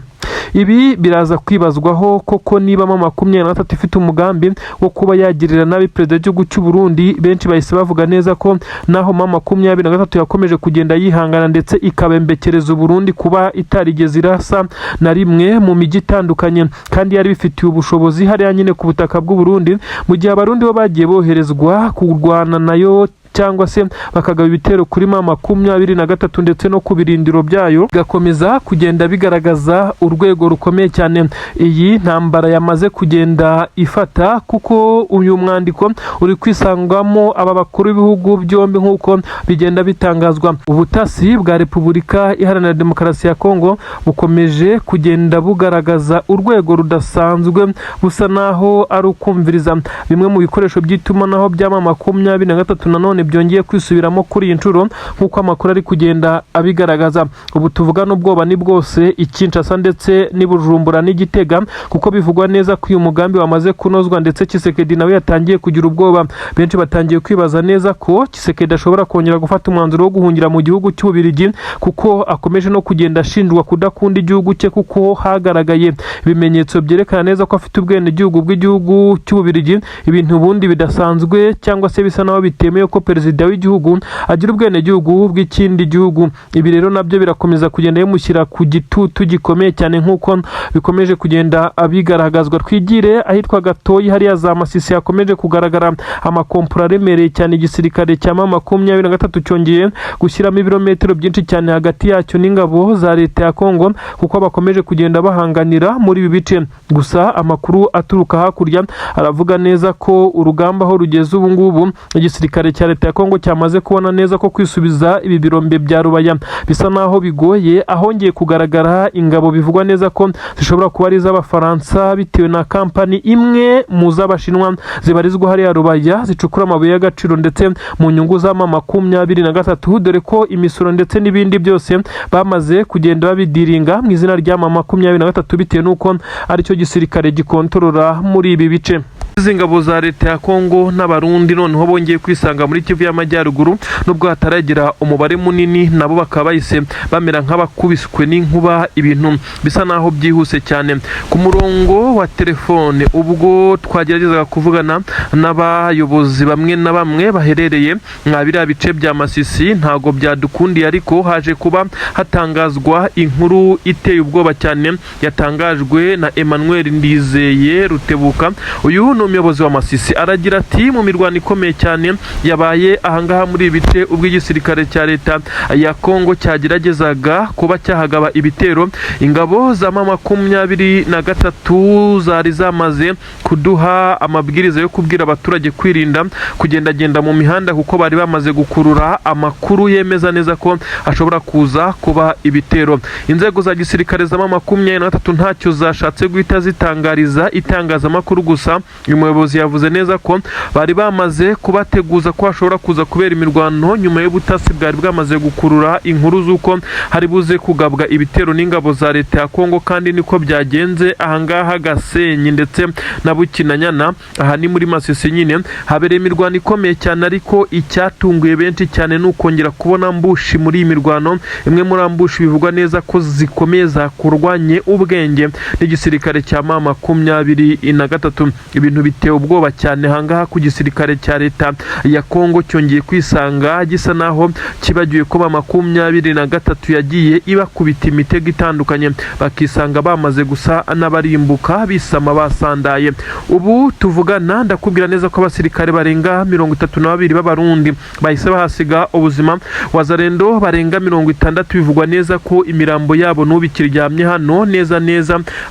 Ibi biraza kwibazwaho koko niba M23 ifite umugambi wo kuba yagirira nabi perezida w'igihugu cy'u Burundi. Benshi bahise bavuga neza ko naho M23 yakomeje kugenda yihangana ndetse ikabembekereza u Burundi kuba itarigeze irasa na rimwe mu mijyi itandukanye, kandi yari bifitiye ubushobozi hariya nyine ku butaka bw'u Burundi, mu gihe abarundi bo bagiye boherezwa kurwana nayo cyangwa se bakagaba ibitero kuri M23 ndetse no ku birindiro byayo, bigakomeza kugenda bigaragaza urwego rukomeye cyane iyi ntambara yamaze kugenda ifata, kuko uyu mwandiko uri kwisangwamo aba bakuru b'ibihugu byombi nk'uko bigenda bitangazwa. Ubutasi bwa Repubulika Iharanira Demokarasi ya Kongo bukomeje kugenda bugaragaza urwego rudasanzwe, busa naho ari ukumviriza bimwe mu bikoresho by'itumanaho bya M23 nanone byongeye kwisubiramo kuri iyi nshuro nk'uko amakuru ari kugenda abigaragaza. Ubu tuvuga n'ubwoba ni bwose Kinshasa ndetse n'Ibujumbura n'Igitega, kuko bivugwa neza ko uyu mugambi wamaze kunozwa, ndetse Tshisekedi nawe yatangiye kugira ubwoba. Benshi batangiye kwibaza neza ko Tshisekedi ashobora kongera gufata umwanzuro wo guhungira mu gihugu cy'Ububirigi, kuko akomeje no kugenda ashinjwa kudakunda igihugu cye, kuko hagaragaye ibimenyetso byerekana neza ko afite ubwenegihugu bw'igihugu cy'Ububirigi, ibintu ubundi bidasanzwe cyangwa se bisa naho bitemewe ko perezida w'igihugu agira ubwenegihugu bw'ikindi gihugu. Ibi rero nabyo birakomeza kugenda bimushyira ku gitutu gikomeye cyane nk'uko bikomeje kugenda abigaragazwa. Twigire ahitwa Gatoyi hariya za Masisi hakomeje kugaragara amakompura aremereye cyane. Igisirikare cya M23 cyongeye gushyiramo ibirometero byinshi cyane hagati yacyo n'ingabo za leta ya Kongo, kuko bakomeje kugenda bahanganira muri ibi bice. Gusa amakuru aturuka hakurya aravuga neza ko urugamba aho rugeze ubu ngubu, igisirikare cya leta ya Kongo cyamaze kubona neza ko kwisubiza ibi birombe bya Rubaya bisa naho bigoye, ahongeye kugaragara ingabo bivugwa neza ko zishobora kuba ari iz'Abafaransa bitewe na kampani imwe mu z'Abashinwa zibarizwa hariya Rubaya zicukura amabuye y'agaciro ndetse mu nyungu za M23, dore ko imisoro ndetse n'ibindi byose bamaze kugenda babidiringa mu izina rya M23 bitewe n'uko aricyo gisirikare gikontorora muri ibi bice. Izi ngabo za leta ya Kongo n'Abarundi noneho bongeye kwisanga muri Kivu y'Amajyaruguru, nubwo hataragira umubare munini, nabo bakaba bahise bamera nk'abakubiswe n'inkuba, ibintu bisa naho byihuse cyane. Ku murongo wa telefone ubwo twageragezaga kuvugana n'abayobozi bamwe na bamwe baherereye mwabira bice bya Masisi, ntago byadukundiye, ariko haje kuba hatangazwa inkuru iteye ubwoba cyane yatangajwe na Emmanuel Ndizeye Rutebuka. Uyu umuyobozi wa Masisi aragira ati mu mirwano ikomeye cyane yabaye ahangaha muri ibice ubwo igisirikare cya leta ya Kongo cyageragezaga kuba cyahagaba ibitero, ingabo za M23 zari zamaze kuduha amabwiriza yo kubwira abaturage kwirinda kugendagenda mu mihanda, kuko bari bamaze gukurura amakuru yemeza neza ko ashobora kuza kuba ibitero. Inzego za gisirikare za M23 ntacyo zashatse guhita zitangariza itangazamakuru, gusa uyu muyobozi yavuze neza ko bari bamaze kubateguza ko hashobora kuza kubera imirwano nyuma y'ubutasi bwari bwamaze gukurura inkuru z'uko hari buze kugabwa ibitero n'ingabo za leta ya Kongo, kandi niko byagenze ahangaha Gasenyi ndetse na Bukinanyana. Aha ni muri Masisi nyine habereye imirwano ikomeye cyane, ariko icyatunguye benshi cyane ni ukongera kubona mbushi muri iyi mirwano. Imwe muri ambushi bivugwa neza ko zikomeye zakurwanye ubwenge n'igisirikare cya M23. Ibintu biteye ubwoba cyane ahangaha ku gisirikare cya leta ya Kongo, cyongeye kwisanga gisa naho kibagiwe ko M23 yagiye ibakubita imitego itandukanye, bakisanga bamaze gusa n'abarimbuka bisama basandaye. Ubu tuvugana ndakubwira neza ko abasirikare barenga 32 b'abarundi bahise bahasiga ubuzima, wazarendo barenga 60 bivugwa neza ko imirambo yabo n'ubikiryamye hano neza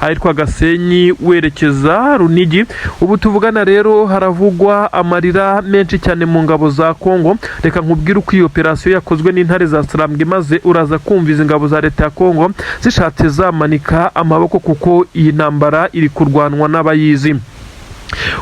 ahitwa Gasenyi werekeza Runigi. Ubu tuvugana rero haravugwa amarira menshi cyane mu ngabo za Kongo. Reka nkubwire uko iyi operasiyo yakozwe n'intare za Sarambwe, maze uraza kumva izi ngabo za leta ya Kongo zishatse zamanika amaboko kuko iyi ntambara iri kurwanwa n'abayizi.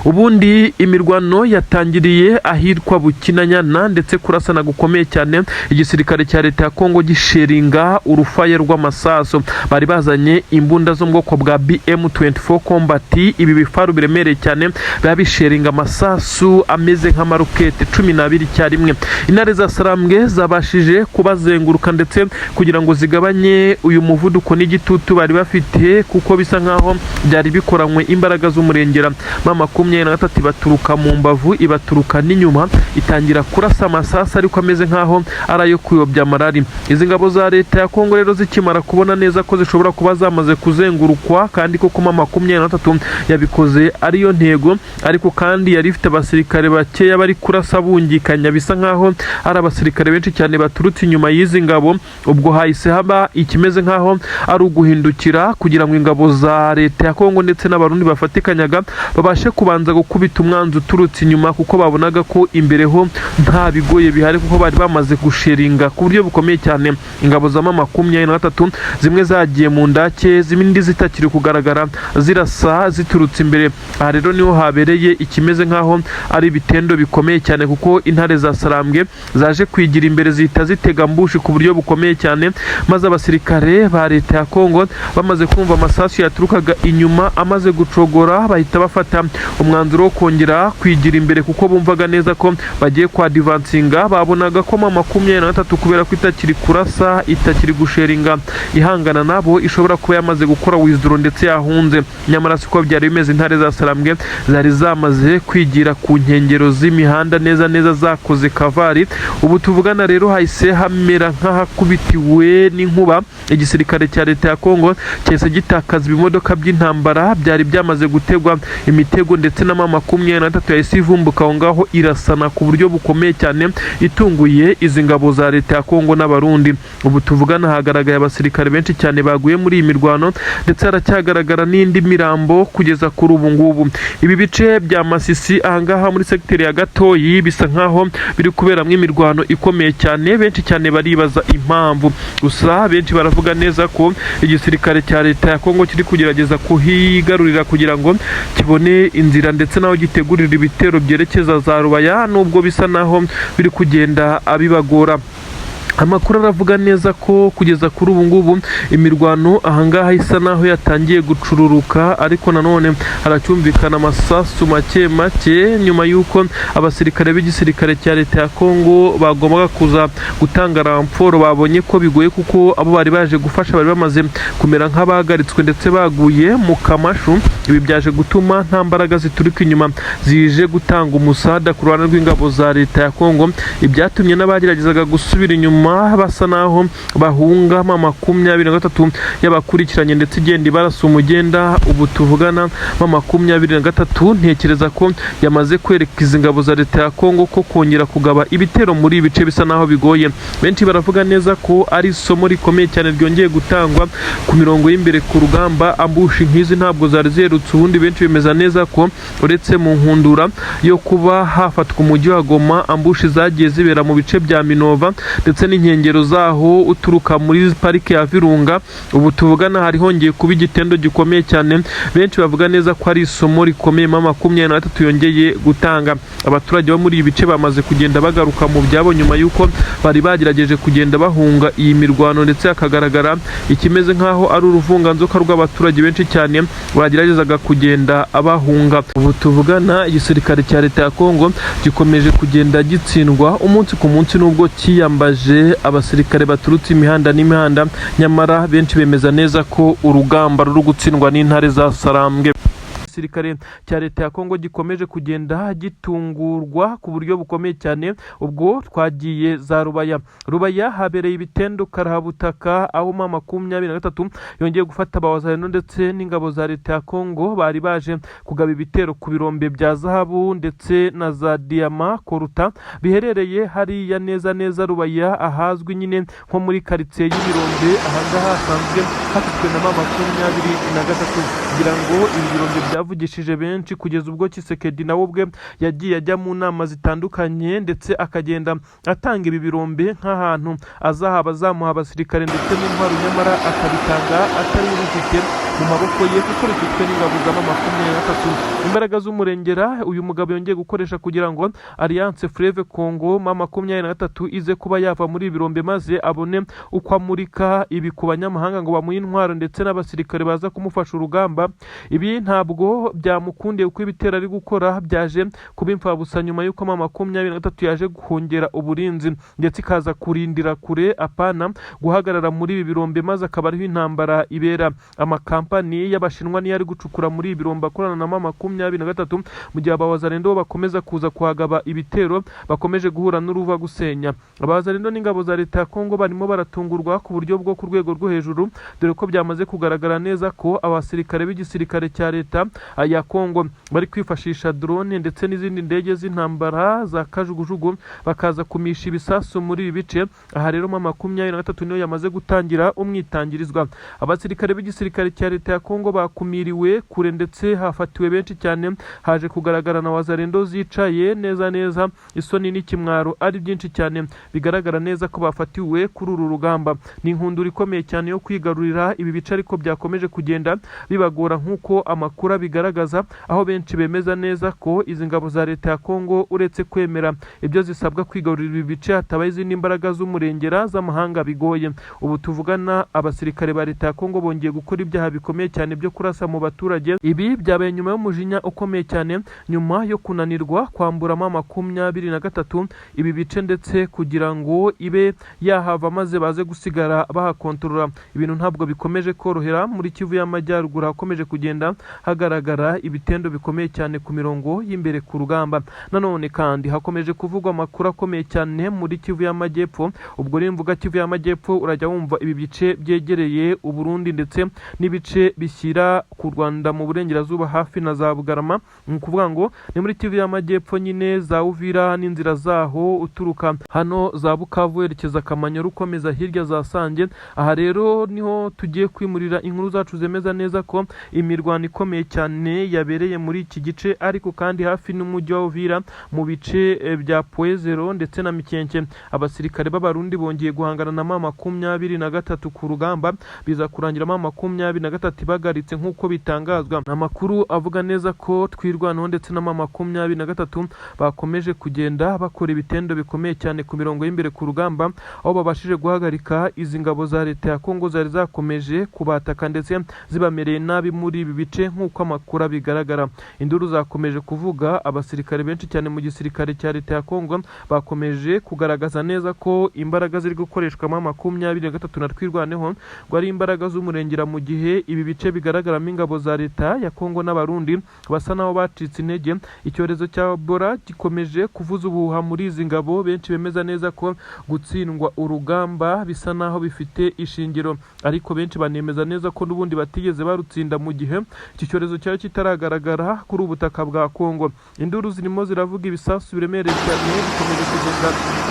Ubundi imirwano yatangiriye ahitwa Bukinanyana ndetse kurasana gukomeye cyane, igisirikare cya leta ya Kongo gisheringa urufaye rw'amasaso. Bari bazanye imbunda zo mu bwoko bwa BM24 Combat, ibi bifaru biremereye cyane babisheringa amasasu ameze nk'amarokete 12 cyarimwe. Intare za Sarambwe zabashije kubazenguruka ndetse kugira ngo zigabanye uyu muvuduko n'igitutu bari bafite, kuko bisa nkaho byari bikoranywe imbaraga z'umurengera. M23 baturuka mu mbavu, ibaturuka n'inyuma, itangira kurasa amasasa ariko ameze nkaho arayo kuyobya marari. Izi ngabo za leta ya Kongo rero zikimara kubona neza ko zishobora kuba zamaze kuzengurukwa, kandi koko M23 yabikoze ariyo ntego, ariko kandi yari ifite abasirikare bakeya bari kurasa bungikanya, bisa nkaho ari abasirikare benshi cyane baturutse inyuma y'izi ngabo. Ubwo hahise haba ikimeze nkaho ari uguhindukira kugira ngo ingabo za leta ya Kongo ndetse n'abarundi bafatikanyaga babashe kubanza gukubita umwanzi uturutse inyuma, kuko babonaga ko imbere ho nta bigoye bihari, kuko bari bamaze gusheringa ku buryo bukomeye cyane. Ingabo za M23 zimwe zagiye mu ndake, zimindi zitakiri kugaragara zirasa ziturutse imbere. Aha rero niho habereye ikimeze nkaho ari ibitendo bikomeye cyane, kuko intare za Sarambwe zaje kwigira imbere zihita zitega mbushi ku buryo bukomeye cyane, maze abasirikare ba leta ya Kongo bamaze kumva amasasu yaturukaga inyuma amaze gucogora, bahita bafata umwanzuro wo kongera kwigira imbere, kuko bumvaga neza ko bagiye kwa divansinga. Babonaga ko M23 kubera ko itakiri kurasa, itakiri gusheringa ihangana nabo, ishobora kuba yamaze gukora withdraw ndetse yahunze. Nyamara siko byari bimeze. Intare za Sarambwe zari zamaze kwigira ku nkengero z'imihanda neza zakoze kavari. Ubu tuvugana rero hahise hamera nk'ahakubitiwe n'inkuba. Igisirikare cya leta ya Kongo cyese gitakaza ibimodoka by'intambara byari byamaze gutegwa imitego, ndetse na M23 yahise ivumbuka aho ngaho irasana ku buryo bukomeye cyane, itunguye izi ngabo za leta ya Kongo n'abarundi. Ubu tuvugana hagaragaye abasirikare benshi cyane baguye muri iyi mirwano, ndetse haracyagaragara n'indi mirambo kugeza kuri ubu ngubu. Ibi bice bya Masisi ahangaha muri sekiteri ya Gatoyi bisa nkaho biri kuberamo imirwano ikomeye cyane. Benshi cyane baribaza impamvu, gusa benshi baravuga neza ko igisirikare cya leta ya Kongo kiri kugerageza kuhigarurira kugira ngo kibone inzira ndetse naho gitegurira ibitero byerekeza za Rubaya, nubwo bisa naho biri kugenda abibagora. Amakuru aravuga neza ko kugeza kuri ubu ngubu imirwano ahangaha isa naho yatangiye gucururuka, ariko nanone haracyumvikana amasasu make nyuma y'uko abasirikare b'igisirikare cya leta ya Kongo bagombaga kuza gutanga ramforo. Babonye ko bigoye, kuko abo bari baje gufasha bari bamaze kumera nk'abahagaritswe ndetse baguye mu kamashu. Ibi byaje gutuma nta mbaraga zituruka inyuma zije gutanga umusada ku ruhande rw'ingabo za leta ya Kongo. Ibyatumye n'abageragezaga gusubira inyuma basa naho bahunga M23 yabakurikiranye ndetse igenda ibarasa umugenda. Ubu tuvugana M23 ntekereza ko yamaze kwereka izi ngabo za leta ya Kongo ko kongera kugaba ibitero muri ibice bisa naho bigoye. Benshi baravuga neza ko ari isomo rikomeye cyane ryongeye gutangwa ku mirongo y'imbere ku rugamba. Ambushi nk'izi ntabwo zari ziherutse baturutse ubundi benshi bemeza neza ko uretse mu nkundura yo kuba hafatwa umujyi wa Goma, ambushi zagiye zibera mu bice bya Minova ndetse n'inkengero zaho uturuka muri parike ya Virunga. Ubu tuvugana hari hongeye kuba igitendo gikomeye cyane, benshi bavuga neza ko ari isomo rikomeye mama 23 yongeye gutanga. Abaturage bo muri ibi bice bamaze kugenda bagaruka mu byabo nyuma yuko bari bagerageje kugenda bahunga iyi mirwano, ndetse hakagaragara ikimeze nkaho ari uruvunganzoka rw'abaturage benshi cyane bageragezaga kugenda abahunga. Ubu tuvugana igisirikare cya leta ya Kongo gikomeje kugenda gitsindwa umunsi ku munsi, nubwo kiyambaje abasirikare baturutse imihanda n'imihanda, nyamara benshi bemeza neza ko urugamba ruri gutsindwa n'intare za Sarambwe. Igisirikare cya leta ya Kongo gikomeje kugenda gitungurwa ku buryo bukomeye cyane. Ubwo twagiye za Rubaya habereye ibitendo karahabutaka, aho mama 23 yongeye gufata abawazareno ndetse n'ingabo za leta ya Kongo bari baje kugaba ibitero ku birombe bya zahabu ndetse na za diama koruta biherereye hariya neza Rubaya, ahazwi nyine nko muri quartier y'ibirombe. Ahangaha hasanzwe hafitwe na mama 23 kugira ngo ibirombe byavugishije benshi, kugeza ubwo Kisekedi nawe ubwe yagiye ajya mu nama zitandukanye ndetse akagenda atanga ibi birombe nk'ahantu azahaba azamuha abasirikare ndetse n'intwaro, nyamara akabitanga atari bifite mu maboko ye kuko bifitwe n'ingabo za mama 23. Imbaraga z'umurengera uyu mugabo yongeye gukoresha kugira ngo Alliance Fleuve Congo mama 23 ize kuba yava muri ibirombe maze abone uko amurika ibi ku banyamahanga ngo bamuhe intwaro ndetse n'abasirikare baza kumufasha urugamba. Ibi ntabwo byamukundiye kuko ibitero ari gukora byaje kuba imfabusa nyuma yuko mama 23 yaje guhongera uburinzi ndetse ikaza kurindira kure apana guhagarara muri ibi birombe, maze akaba ariho intambara ibera. Amakampani y'abashinwa niyo ari gucukura muri ibi birombe akorana na mama 23, mu gihe abawazarendo bakomeza kuza kuhagaba ibitero bakomeje guhura n'uruva gusenya. Abawazarendo n'ingabo za leta ya Kongo barimo baratungurwa ku buryo bwo ku rwego rwo hejuru, dore ko byamaze kugaragara neza ko abasirikare b'igisirikare cya leta ya Kongo bari kwifashisha drone ndetse n'izindi ndege z'intambara za kajugujugu bakaza kumisha ibisasu muri ibi bice. Aha rero mama 23 niyo yamaze gutangira umwitangirizwa. Abasirikare b'igisirikare cya leta ya Kongo bakumiriwe kure ndetse hafatiwe benshi cyane, haje kugaragara na wazarendo zicaye neza, isoni n'ikimwaro ari byinshi cyane, bigaragara neza ko bafatiwe kuri uru rugamba. Ni inkundura ikomeye cyane yo kwigarurira ibi bice, ariko byakomeje kugenda bibagora nk'uko amakuru bigaragaza, aho benshi bemeza neza ko izi ngabo za leta ya Kongo uretse kwemera ibyo zisabwa kwigarurira ibi bice, hatabaye izindi imbaraga z'umurengera z'amahanga bigoye. Ubu tuvugana abasirikare ba leta ya Kongo bongeye gukora ibyaha bikomeye cyane byo kurasa mu baturage. Ibi byabaye nyuma y'umujinya ukomeye cyane, nyuma yo kunanirwa kwambura mama 23 ibi bice ndetse kugira ngo ibe yahava maze baze gusigara bahakontorora. Ibintu ntabwo bikomeje korohera muri Kivu y'Amajyaruguru, hakomeje kugenda hagaragara ibitendo bikomeye cyane ku mirongo y'imbere ku rugamba. Nanone kandi hakomeje kuvugwa amakuru akomeye cyane muri Kivu y'Amajyepfo. Ubwo rero mvuga Kivu y'Amajyepfo urajya wumva ibi bice byegereye Uburundi ndetse n'ibice bishyira ku Rwanda mu burengerazuba hafi na za Bugarama. Ni kuvuga ngo ni muri Kivu y'Amajyepfo nyine za Uvira n'inzira zaho uturuka hano za Bukavu yerekeza Kamanyoru ukomeza hirya za Sange. Aha rero niho tugiye kwimurira inkuru zacu zemeza neza ko imirwano ikomeye cyane yabereye muri iki gice, ariko kandi hafi n'umujyi wa Uvira mu bice bya Poezero ndetse na Mikenke. Abasirikare b'abarundi bongeye guhangana na mama 23 ku rugamba, biza kurangira mama 23 bagaritse nk'uko bitangazwa. Amakuru avuga neza ko twirwanaho ndetse na mama 23 bakomeje kugenda bakora ibitendo bikomeye cyane ku mirongo y'imbere ku rugamba, aho babashije guhagarika izi ngabo za leta ya Kongo zari zakomeje kubataka ndetse zibamereye nabi muri ibi bice nk'uko amakuru bigaragara. Induru zakomeje kuvuga, abasirikare benshi cyane mu gisirikare cya leta ya Kongo bakomeje kugaragaza neza ko imbaraga ziri gukoreshwa mama 23 na twirwaneho ngo ari imbaraga z'umurengera, mu gihe ibi bice bigaragaramo ingabo za leta ya Kongo n'abarundi basa naho bacitse intege. Icyorezo cya Ebola gikomeje kuvuza ubuhuha muri izi ngabo, benshi bemeza neza ko gutsindwa urugamba bisa naho bifite ishingiro, ariko benshi banemeza neza ko n'ubundi batigeze barutsinda mu gihe iki cyorezo cyari kitaragaragara kuri ubutaka bwa Kongo. Induru zirimo ziravuga, ibisasu biremereye cyane bikomeje kugenda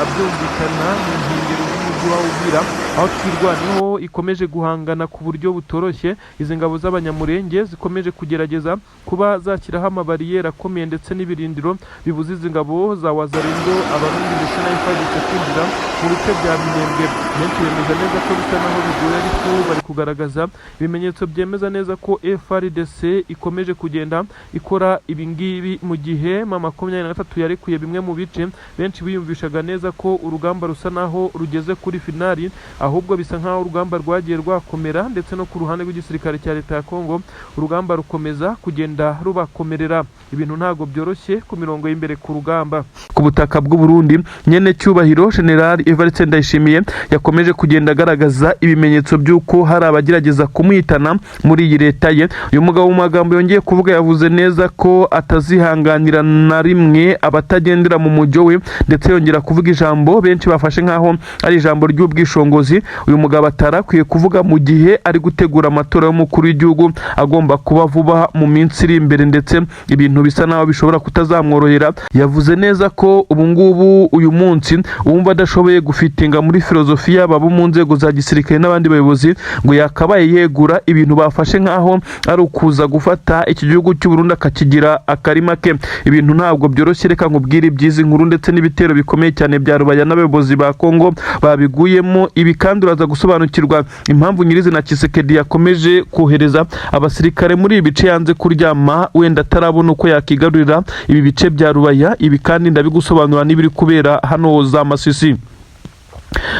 byumvikana mu nkengero wawubwira aho twirwaneho ikomeje guhangana ku buryo butoroshye. Izi ngabo z'abanyamurenge zikomeje kugerageza kuba zashyiraho amabariyeri akomeye ndetse n'ibirindiro bibuza izi ngabo za wazalendo abarundi ndetse na FARDC kwinjira mu bice bya Minembwe. Benshi bemeza neza ko bisa naho bigoye, ariko bari kugaragaza ibimenyetso byemeza neza ko FARDC ikomeje kugenda ikora ibingibi mu gihe M23 yarekuye bimwe mu bice. Benshi biyumvishaga neza ko urugamba rusa naho rugeze kuri finali, ahubwo bisa nkaho urugamba rwagiye rwakomera, ndetse no ku ruhande rw'igisirikare cya leta ya Kongo urugamba rukomeza kugenda rubakomerera. Ibintu ntago byoroshye ku mirongo y'imbere ku rugamba. Ku butaka bw'u Burundi, nyene cyubahiro General Evariste Ndayishimiye yakomeje kugenda agaragaza ibimenyetso by'uko hari abagerageza kumuhitana muri iyi leta ye. Uyu mugabo mu magambo yongeye kuvuga yavuze neza ko atazihanganira na rimwe abatagendera mu mujyo we, ndetse yongera kuvuga ijambo benshi bafashe nkaho ari ijambo ry'ubwishongozi. Uyu mugabo atarakwiye kuvuga mu gihe ari gutegura amatora y'umukuru w'igihugu agomba kuba vuba mu minsi iri imbere, ndetse ibintu bisa naho bishobora kutazamworohera. Yavuze neza ko ubu ngubu uyu munsi uwumva adashoboye gufitinga muri filozofiya babo mu nzego za gisirikare n'abandi bayobozi, ngo yakabaye yegura ibintu bafashe nkaho ari ukuza gufata iki gihugu cy'u Burundi akakigira akarima ke. Ibintu ntabwo byoroshye, reka nkubwire ibyizi nkuru ndetse n'ibitero bikomeye cyane bya rubaya n'abayobozi ba Kongo babiguyemo. Ibi kandi uraza gusobanukirwa impamvu nyirizina Tshisekedi yakomeje kohereza abasirikare muri ibi bice yanze kuryama, wenda atarabona uko yakigarurira ibi bice bya rubaya. Ibi kandi ndabigusobanura n'ibiri kubera hano za Masisi.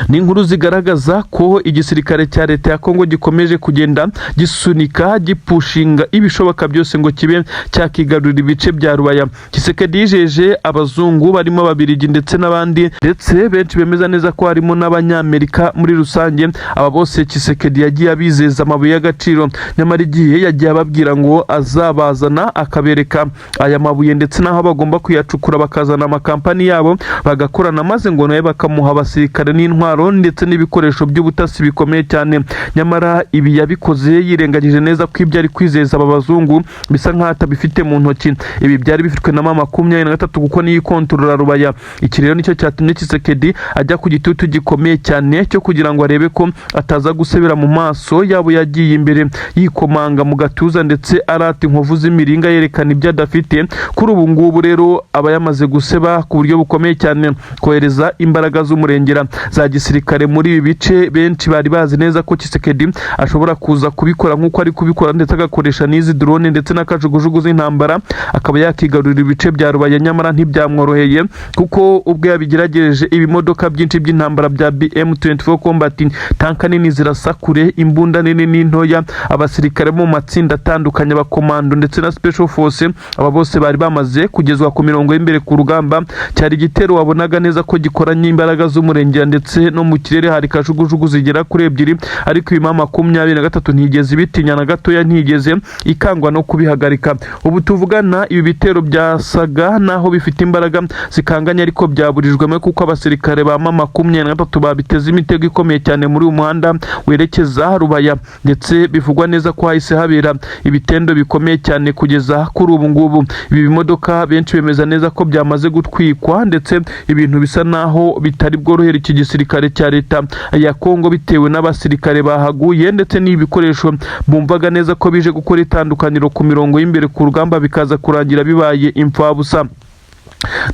Ni inkuru zigaragaza ko igisirikare cya leta ya Kongo gikomeje kugenda gisunika gipushinga ibishoboka byose ngo kibe cyakigarurira ibice bya rubaya. Tshisekedi yijeje abazungu barimo ababirigi ndetse n'abandi, ndetse benshi bemeza neza ko harimo n'abanyamerika muri rusange. Aba bose Tshisekedi yagiye abizeza amabuye y'agaciro, nyamara igihe yagiye ababwira ngo azabazana akabereka aya mabuye ndetse n'aho bagomba kuyacukura, bakazana amakampani yabo bagakorana, maze ngo nawe bakamuha abasirikare n'intwaro ndetse n'ibikoresho by'ubutasi bikomeye cyane. Nyamara ibi yabikoze yirengagije neza ko ibyo ari kwizeza aba bazungu bisa nkaho atabifite mu ntoki. Ibi byari bifitwe na M23 kuko niyo ikontorora rubaya. Iki rero nicyo cyatumye Tshisekedi ajya ku gitutu gikomeye cyane cyo kugira ngo arebe ko ataza gusebera mu maso yabo. Yagiye imbere yikomanga mu gatuza ndetse arata inkovu z'imiringa yerekana ibyo adafite. Kuri ubu ngubu rero aba yamaze guseba ku buryo bukomeye cyane, kohereza imbaraga z'umurengera za gisirikare muri ibi bice. Benshi bari bazi neza ko Tshisekedi ashobora kuza kubikora nk'uko ari kubikora, ndetse agakoresha n'izi drone ndetse n'akajugujugu z'intambara akaba yakigarurira ibice bya rubaya. Nyamara ntibyamworoheye kuko ubwo yabigerageje ibimodoka byinshi by'intambara bya BM24 combat tanka nini zirasakure, imbunda nini n'intoya, abasirikare mu matsinda atandukanye, abakomando ndetse na special force, aba bose bari bamaze kugezwa ku mirongo y'imbere ku rugamba. Cyari igitero wabonaga neza ko gikoranye imbaraga z'umurengera, ndetse no mu kirere hari kajugujugu zigera kuri ebyiri, ariko uyu M23 ntigeze ibitinya na gatoya, ntigeze ikangwa no kubihagarika. Ubu tuvugana ibi bitero byasaga naho bifite imbaraga zikanganya, ariko byaburijwemo kuko abasirikare ba M23 babiteze imitego ikomeye cyane muri uyu muhanda werekeza rubaya, ndetse bivugwa neza ko hahise habera ibitendo bikomeye cyane kugeza kuri ubu ngubu. Ibi bimodoka benshi bemeza neza ko byamaze gutwikwa, ndetse ibintu bisa naho bitari bworohere iki gisirikare cya leta ya Kongo bitewe n'abasirikare bahaguye, ndetse n'ibikoresho bumvaga neza ko bije gukora itandukaniro ku mirongo y'imbere ku rugamba bikaza kurangira bibaye imfabusa.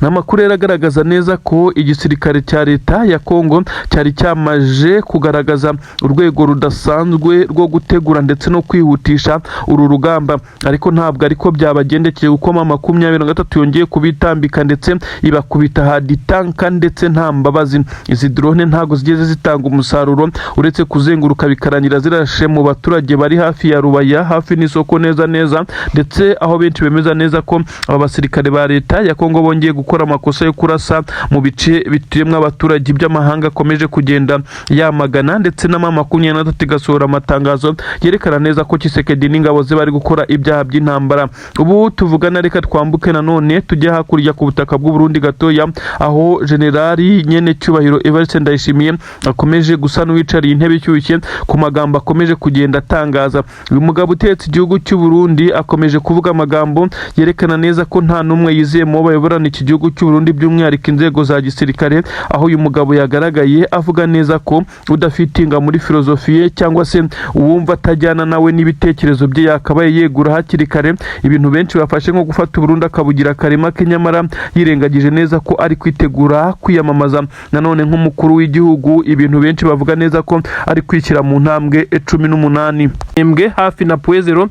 N'amakuru yaragaragaza neza ko igisirikare cya leta ya Kongo cyari cyamaje kugaragaza urwego rudasanzwe rwo gutegura ndetse no kwihutisha uru rugamba, ariko ntabwo ariko byabagendekeye kuko M23 yongeye kubitambika ndetse ibakubita hadi tanka ndetse nta mbabazi. Izi drone ntago zigeze zitanga umusaruro uretse kuzenguruka bikarangira zirashe mu baturage bari hafi ya rubaya, hafi n'isoko neza, ndetse aho benshi bemeza neza ko aba basirikare ba leta ya Kongo bongeye gukora amakosa yo kurasa mu bice bituyemo abaturage by'amahanga akomeje kugenda yamagana, ndetse na M23 igasohora amatangazo yerekana neza ko Tshisekedi n'ingabo ze bari gukora ibyaha by'intambara. Ubu tuvugana reka twambuke nanone tujye hakurya ku butaka bw'u Burundi gatoya, aho Generali nyene cyubahiro Evariste Ndayishimiye akomeje gusa n'uwicariye intebe ishyushye ku magambo akomeje kugenda atangaza. Uyu mugabo utetse igihugu cy'u Burundi akomeje kuvuga amagambo yerekana neza ko nta numwe yizeye mu bayoborana kubona iki gihugu cy'u Burundi by'umwihariko inzego za gisirikare, aho uyu mugabo yagaragaye avuga neza ko udafitinga muri filozofiye cyangwa se uwumva atajyana nawe n'ibitekerezo bye yakabaye yegura hakiri kare. Ibintu benshi bafashe nko gufata Burundi akabugira akarima ke, nyamara yirengagije neza ko ari kwitegura kwiyamamaza nanone nk'umukuru w'igihugu. Ibintu benshi bavuga neza ko ari kwishyira mu ntambwe 18. Minembwe hafi na Puezero,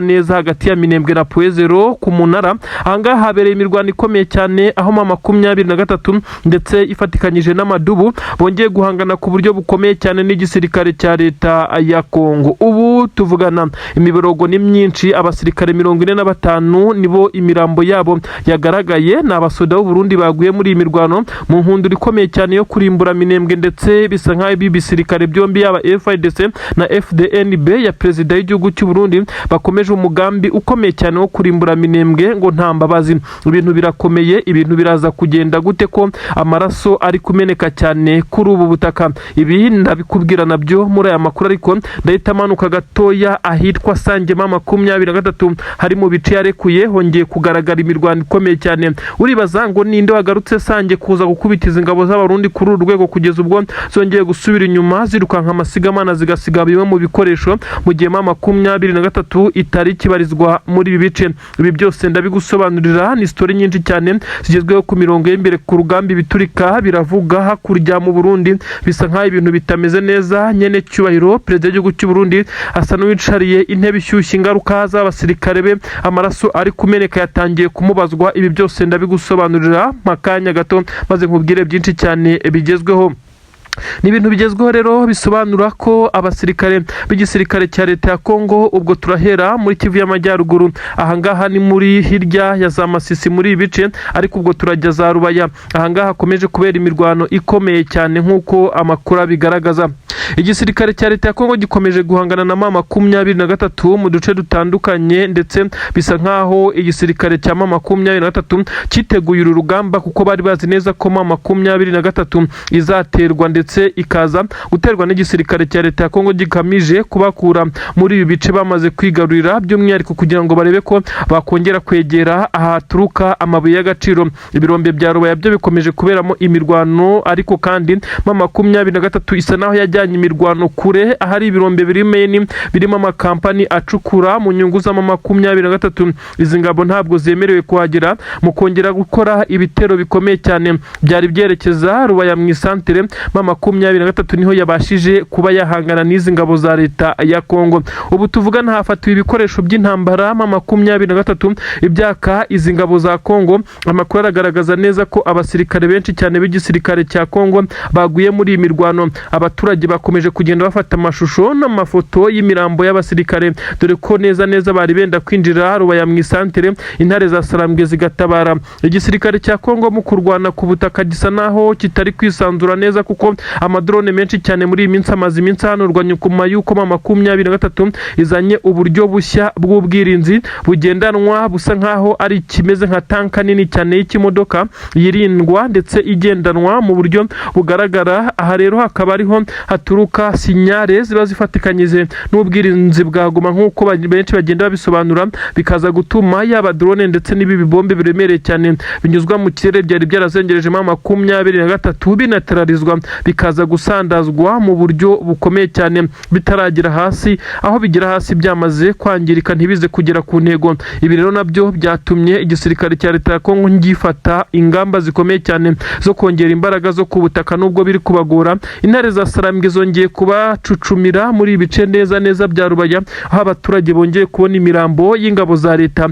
neza hagati ya Minembwe na Puezero ku Munara. Ahangaha habereye imirwano ikomeye cyane, aho ma 23 ndetse ifatikanyije n'amadubu bongeye guhangana ku buryo bukomeye cyane n'igisirikare cya leta ya Kongo. Ubu tuvugana imiborogo ni myinshi, abasirikare 45 nibo imirambo yabo yagaragaye. Ni abasoda b'u Burundi baguye muri iyi mirwano mu nkundura ikomeye cyane yo kurimbura Minembwe, ndetse bisa nk'aho ibi bisirikare byombi yaba FARDC na FDNB ya perezida w'igihugu cy'u Burundi bakomeje umugambi ukomeye cyane wo kurimbura Minembwe ngo nta mbabazi. Ibintu birakomeye, ibintu biraza kugenda gute ko amaraso ari kumeneka cyane kuri ubu butaka? Ibi ndabikubwira nabyo muri aya makuru, ariko ndahita manuka gatoya ahitwa Sangema 23 hari mu bice yarekuye hongeye kugaragara imirwano ikomeye cyane. Uribaza ngo ninde wagarutse Sange kuza gukubitiza ingabo z'abarundi kuri uru rwego kugeza ubwo zongeye gusubira inyuma zirukanka amasigamana zigasiga bimwe mu bikoresho, mu gihe 23 itari kibarizwa muri ibi bice. Ibi byose ndabigusobanurira, ni story nyinshi cyane zigezweho ku mirongo y'imbere ku rugamba. Biturika biravuga hakurya mu Burundi, bisa nk'aho ibintu bitameze neza. Nyene cyubahiro perezida w'igihugu cy'u Burundi asa n'uwicariye intebe ishyushye, ingaruka z'abasirikare be, amaraso ari kumeneka yatangiye kumubazwa. Ibi byose ndabigusobanurira makanya gato maze nkubwire byinshi cyane bigezweho. Ni ibintu bigezweho rero bisobanura ko abasirikare b'igisirikare cya leta ya Kongo, ubwo turahera muri Kivu y'Amajyaruguru, ahangaha ni muri hirya ya za Masisi muri ibice, ariko ubwo turajya za Rubaya. Ahangaha hakomeje kubera imirwano ikomeye cyane nk'uko amakuru abigaragaza. Igisirikare cya leta ya Kongo gikomeje guhangana na 23 mu duce dutandukanye, ndetse bisa nkaho igisirikare cya 23 cyiteguye uru rugamba, kuko bari bazi neza ko 23 izaterwa ndetse ikaza guterwa n'igisirikare cya leta ya Kongo gikamije kubakura muri ibi bice bamaze kwigarurira, by'umwihariko kugira ngo barebe ko bakongera kwegera ahaturuka amabuye y'agaciro. Ibirombe bya Rubaya byo bikomeje kuberamo imirwano, ariko kandi 23 isa naho yajyanye imirwano kure, ahari ibirombe birimo amakampani acukura mu nyungu za 23. Izi ngabo ntabwo zemerewe kuhagera mu kongera gukora ibitero bikomeye cyane byari byerekeza Rubaya mu isantere. 23 niho yabashije kuba yahangana n'izi ngabo za leta ya Kongo. Ubu tuvugana hafatiwe ibikoresho by'intambara 23 ibyaka izi ngabo za Kongo. Amakuru aragaragaza neza ko abasirikare benshi cyane b'igisirikare cya Kongo baguye muri iyi mirwano. Abaturage bakomeje kugenda bafata amashusho n'amafoto y'imirambo y'abasirikare, dore ko neza bari benda kwinjira Rubaya mu isantere, intare za Sarambwe zigatabara. Igisirikare cya Kongo mu kurwana ku butaka gisa naho kitari kwisanzura neza, kuko amadrone menshi cyane muri iyi minsi amaze iminsi hanurwa nyuma y'uko 23 izanye uburyo bushya bw'ubwirinzi bugendanwa busa nkaho ari kimeze nka tanka nini cyane y'ikimodoka yirindwa ndetse igendanwa mu buryo bugaragara. Aha rero hakaba ariho haturuka sinyare ziba zifatikanyije n'ubwirinzi bwaguma, nk'uko benshi bagenda babisobanura, bikaza gutuma yaba drone ndetse n'ibi bibombe biremereye cyane binyuzwa mu kirere byari byarazengereje 23 binateralizwa, bikaza gusandazwa mu buryo bukomeye cyane bitaragira hasi. Aho bigira hasi byamaze kwangirika ntibize kugera ku ntego. Ibi rero nabyo byatumye igisirikare cya leta ya Kongo gifata ingamba zikomeye cyane zo kongera imbaraga zo ku butaka, nubwo biri kubagora. Intare za Sarambwe zongeye kubacucumira muri ibice neza bya Rubaya, aho abaturage bongeye kubona imirambo y'ingabo za leta